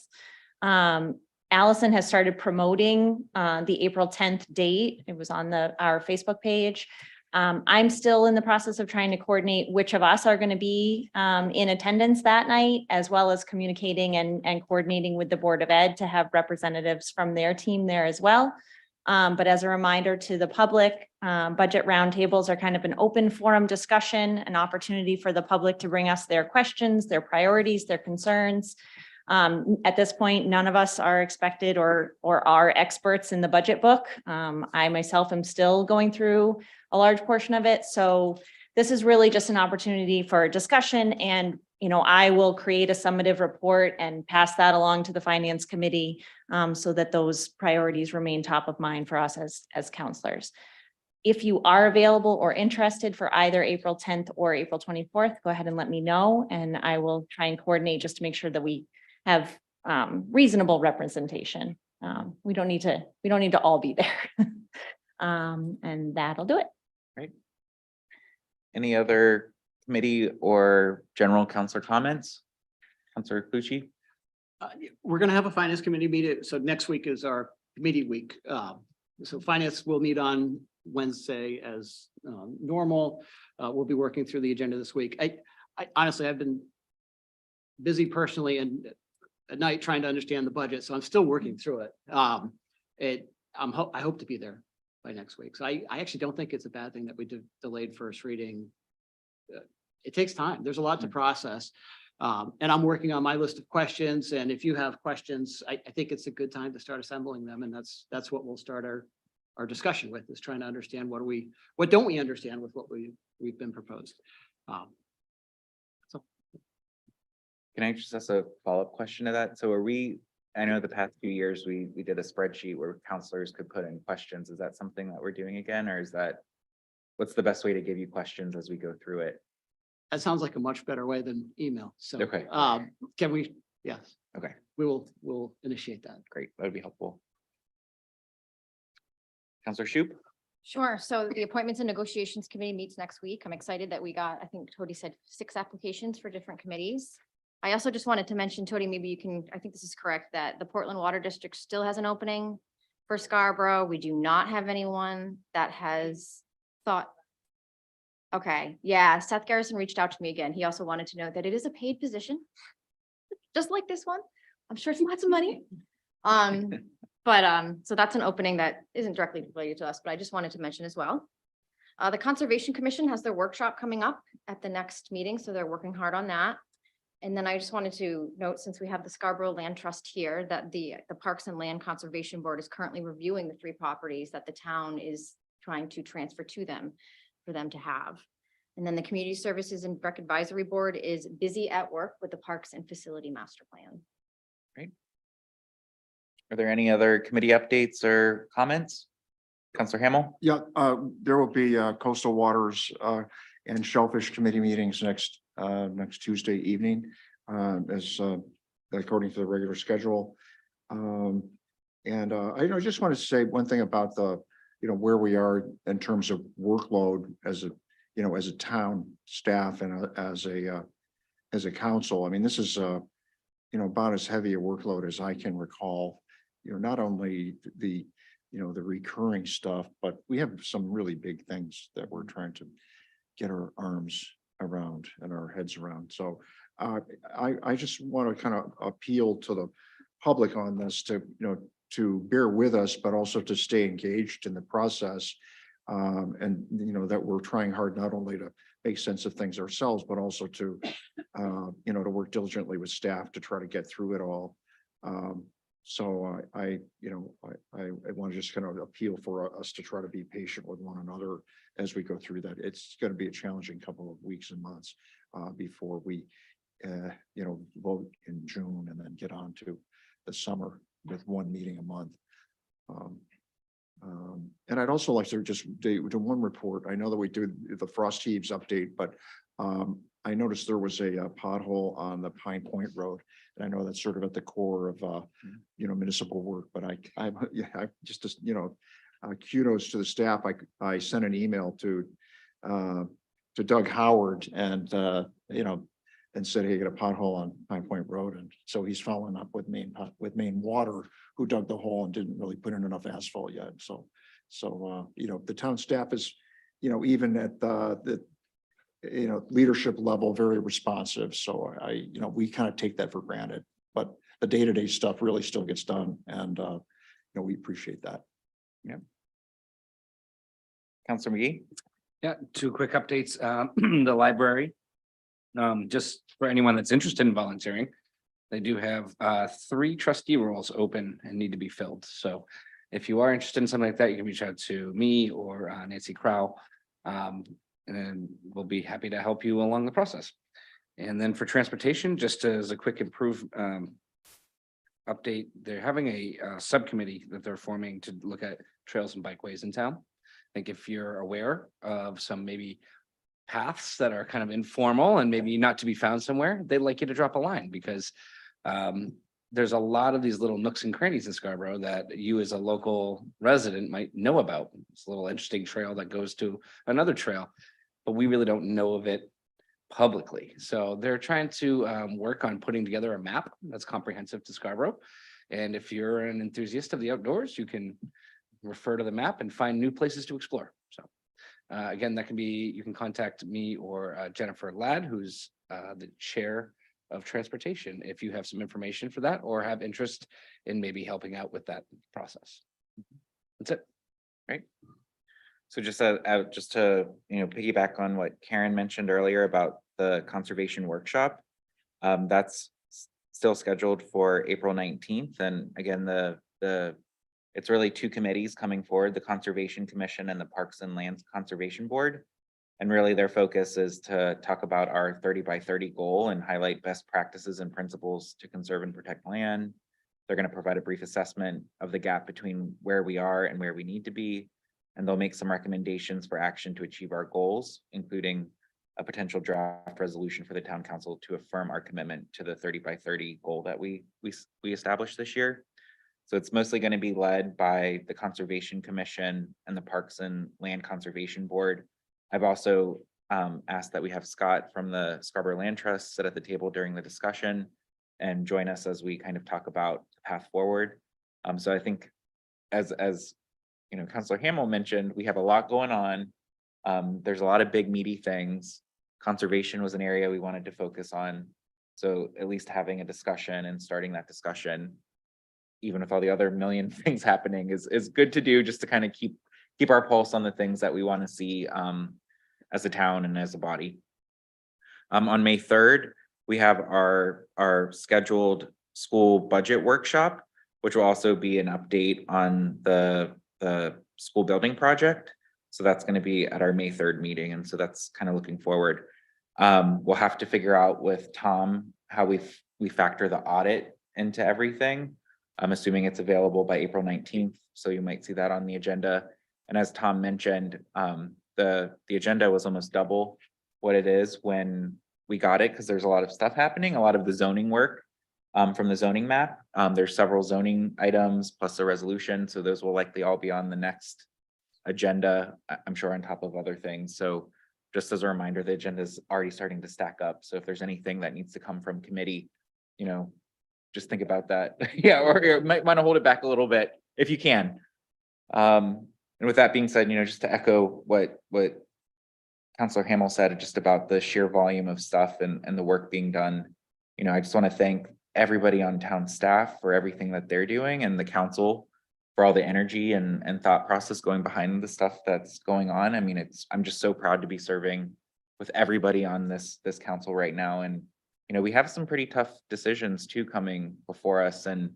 Allison has started promoting the April 10th date. It was on our Facebook page. I'm still in the process of trying to coordinate which of us are going to be in attendance that night, as well as communicating and coordinating with the Board of Ed to have representatives from their team there as well. But as a reminder to the public, budget roundtables are kind of an open forum discussion, an opportunity for the public to bring us their questions, their priorities, their concerns. At this point, none of us are expected or are experts in the budget book. I myself am still going through a large portion of it. So this is really just an opportunity for discussion, and I will create a summative report and pass that along to the Finance Committee so that those priorities remain top of mind for us as counselors. If you are available or interested for either April 10th or April 24th, go ahead and let me know, and I will try and coordinate just to make sure that we have reasonable representation. We don't need to all be there. And that'll do it. Any other committee or general council comments? Councilor Clucci? We're gonna have a finance committee meeting, so next week is our committee week. So finance will meet on Wednesday as normal. We'll be working through the agenda this week. I honestly, I've been busy personally and at night trying to understand the budget, so I'm still working through it. I hope to be there by next week. So I actually don't think it's a bad thing that we delayed first reading. It takes time. There's a lot to process. And I'm working on my list of questions. And if you have questions, I think it's a good time to start assembling them. And that's what we'll start our discussion with, is trying to understand what don't we understand with what we've been proposed. Can I just ask a follow-up question to that? So I know the past few years, we did a spreadsheet where counselors could put in questions. Is that something that we're doing again, or what's the best way to give you questions as we go through it? That sounds like a much better way than email. So, Okay. Can we, yes. Okay, We'll initiate that. great. That would be helpful. Counselor Shoup? Sure. So the Appointments and Negotiations Committee meets next week. I'm excited that we got, I think Tody said 6 applications for different committees. I also just wanted to mention, Tody, maybe you can, I think this is correct, that the Portland Water District still has an opening for Scarborough. We do not have anyone that has thought. Okay, yeah, Seth Garrison reached out to me again. He also wanted to know that it is a paid position, just like this one. I'm sure it's lots of money. So that's an opening that isn't directly related to us, but I just wanted to mention as well. The Conservation Commission has their workshop coming up at the next meeting, so they're working hard on that. And then I just wanted to note, since we have the Scarborough Land Trust here, that the Parks and Land Conservation Board is currently reviewing the 3 properties that the town is trying to transfer to them for them to have. And then the Community Services and Rec Advisory Board is busy at work with the Parks and Facility Master Plan. Are there any other committee updates or comments? Counselor Hamel? Yeah, there will be coastal waters and shellfish committee meetings next Tuesday evening, as according to the regular schedule. I just want to say one thing about where we are in terms of workload as a town staff and as a council. I mean, this is about as heavy a workload as I can recall. Not only the recurring stuff, but we have some really big things that we're trying to get our arms around and our heads around. So I just want to kind of appeal to the public on this to bear with us, but also to stay engaged in the process. And that we're trying hard not only to make sense of things ourselves, but also to to work diligently with staff to try to get through it all. So I want to just kind of appeal for us to try to be patient with one another as we go through that. It's going to be a challenging couple of weeks and months before we, vote in June and then get on to the summer with 1 meeting a month. And I'd also like to just do one report. I know that we do the frost heaves update, but I noticed there was a pothole on the Pine Point Road. And I know that's sort of at the core of, municipal work, but I just, kudos to the staff. I sent an email to Doug Howard and said, hey, get a pothole on Pine Point Road. And so he's following up with Maine Water, who dug the hole and didn't really put in enough asphalt yet. So the town staff is, even at the leadership level, very responsive. So we kind of take that for granted, but the day-to-day stuff really still gets done. And, we appreciate that. Yeah. Counselor McGee? Yeah, 2 quick updates. The library, just for anyone that's interested in volunteering, they do have 3 trustee roles open and need to be filled. So if you are interested in something like that, you can reach out to me or Nancy Crow, and we'll be happy to help you along the process. And then for transportation, just as a quick update, they're having a subcommittee that they're forming to look at trails and bikeways in town. think if you're aware of some maybe paths that are kind of informal and maybe not to be found somewhere, they'd like you to drop a line because there's a lot of these little nooks and crannies in Scarborough that you as a local resident might know about. It's a little interesting trail that goes to another trail, but we really don't know of it publicly. So they're trying to work on putting together a map that's comprehensive to Scarborough. And if you're an enthusiast of the outdoors, you can refer to the map and find new places to explore. So again, that can be, you can contact me or Jennifer Ladd, who's the chair of transportation, if you have some information for that or have interest in maybe helping out with that process. That's it. Right. So just to, piggyback on what Karen mentioned earlier about the conservation workshop, that's still scheduled for April 19th. And again, it's really two committees coming forward, the Conservation Commission and the Parks and Lands Conservation Board. And really their focus is to talk about our 30 by 30 goal and highlight best practices and principles to conserve and protect land. They're going to provide a brief assessment of the gap between where we are and where we need to be. And they'll make some recommendations for action to achieve our goals, including a potential draft resolution for the town council to affirm our commitment to the 30 by 30 goal that we established this year. So it's mostly going to be led by the Conservation Commission and the Parks and Land Conservation Board. I've also asked that we have Scott from the Scarborough Land Trust sit at the table during the discussion and join us as we kind of talk about the path forward. So I think as Councilor Hamel mentioned, we have a lot going on. There's a lot of big meaty things. Conservation was an area we wanted to focus on. So at least having a discussion and starting that discussion, even with all the other million things happening, is good to do, just to kind of keep our pulse on the things that we want to see as a town and as a body. On May 3rd, we have our scheduled school budget workshop, which will also be an update on the school building project. So that's going to be at our May 3rd meeting. And so that's kind of looking forward. We'll have to figure out with Tom how we factor the audit into everything. I'm assuming it's available by April 19th. So you might see that on the agenda. And as Tom mentioned, the agenda was almost double what it is when we got it, because there's a lot of stuff happening, a lot of the zoning work from the zoning map. There's several zoning items plus a resolution. So those will likely all be on the next agenda, I'm sure, on top of other things. So just as a reminder, the agenda is already starting to stack up. So if there's anything that needs to come from committee, just think about that. Yeah, or you might want to hold it back a little bit if you can. And with that being said, just to echo what Councilor Hamel said, just about the sheer volume of stuff and the work being done. I just want to thank everybody on town staff for everything that they're doing, and the council for all the energy and thought process going behind the stuff that's going on. I mean, I'm just so proud to be serving with everybody on this council right now. And we have some pretty tough decisions too coming before us, and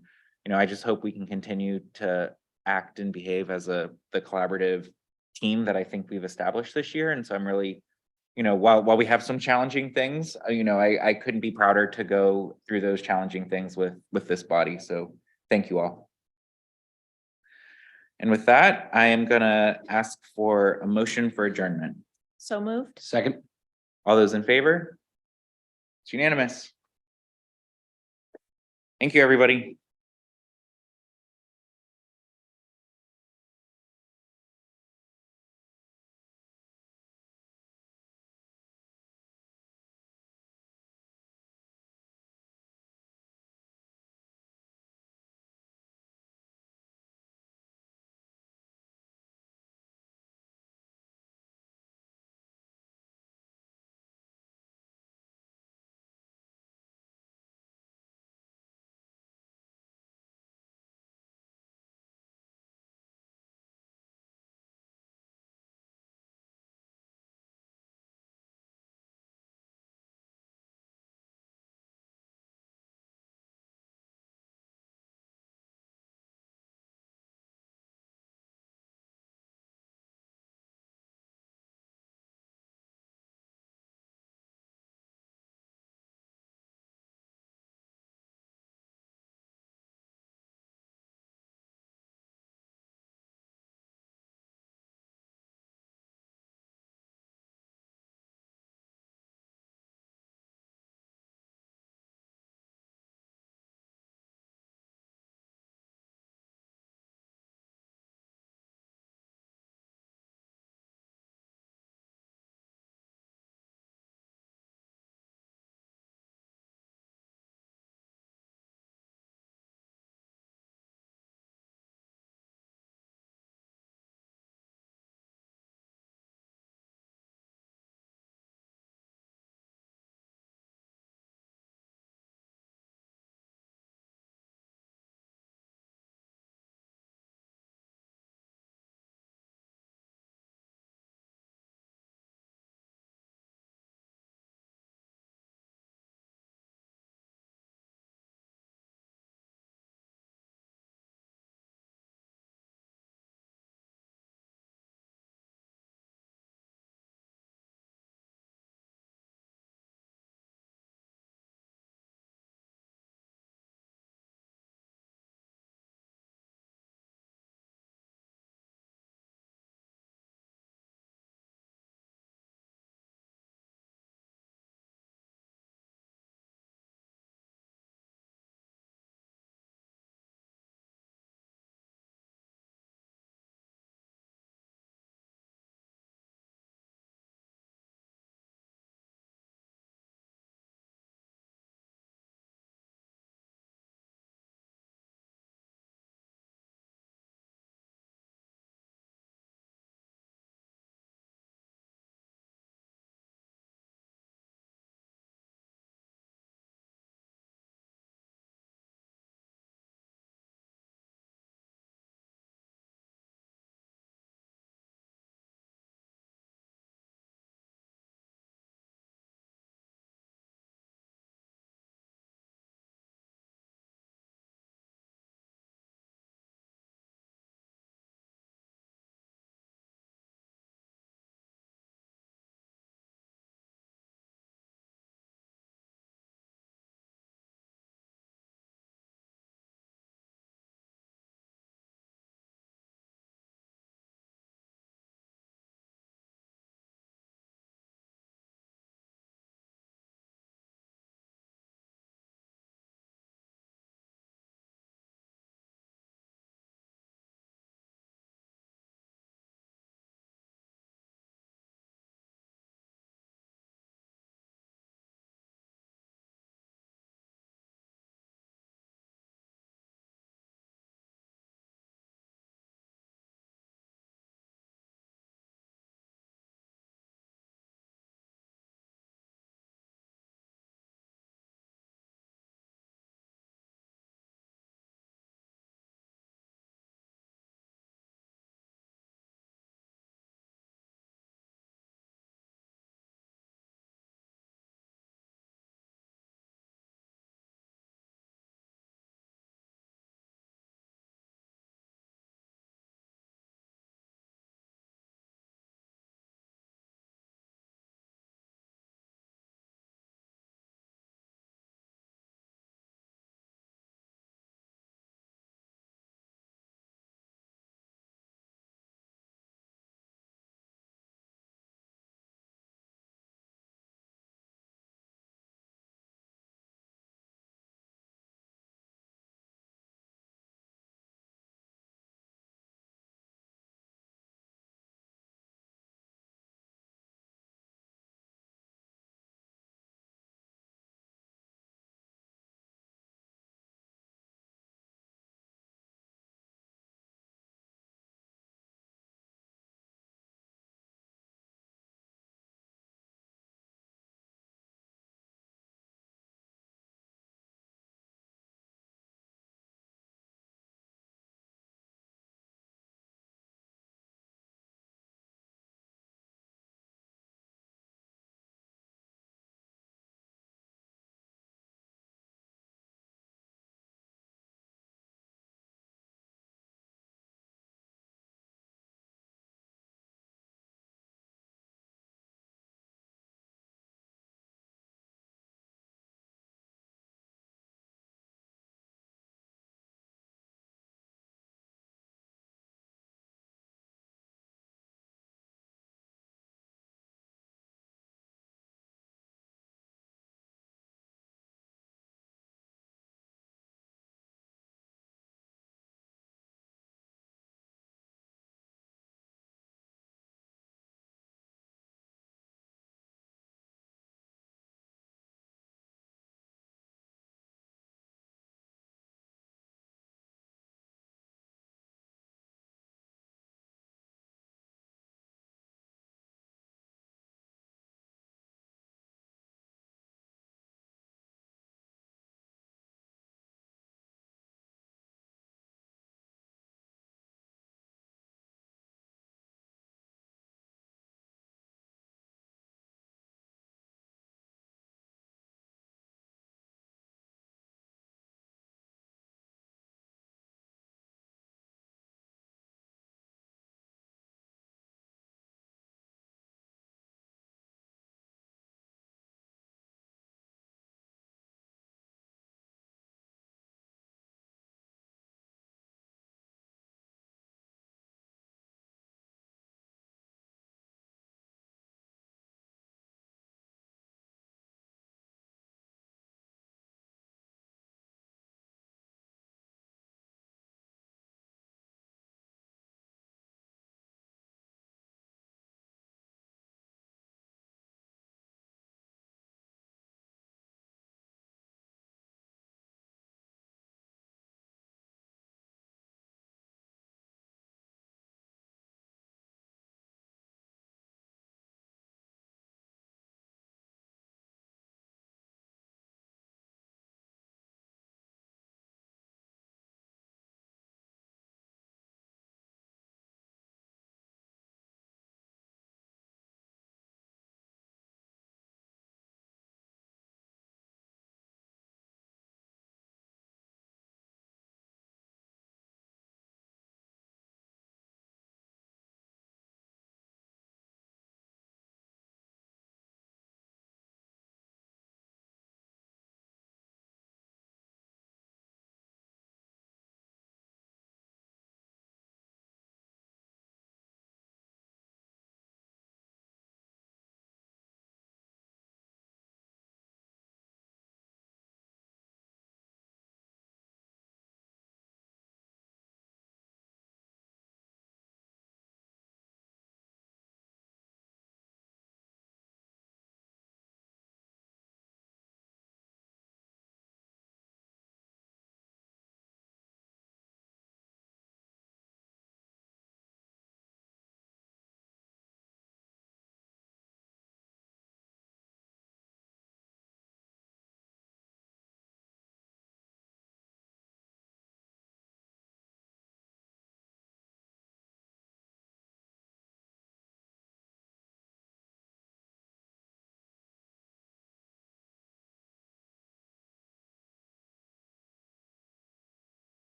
I just hope we can continue to act and behave as the collaborative team that I think we've established this year. And so I'm really, while we have some challenging things, I couldn't be prouder to go through those challenging things with this body. So thank you all. And with that, I am gonna ask for a motion for adjournment. So moved. Second. All those in favor? It's unanimous. Thank you, everybody.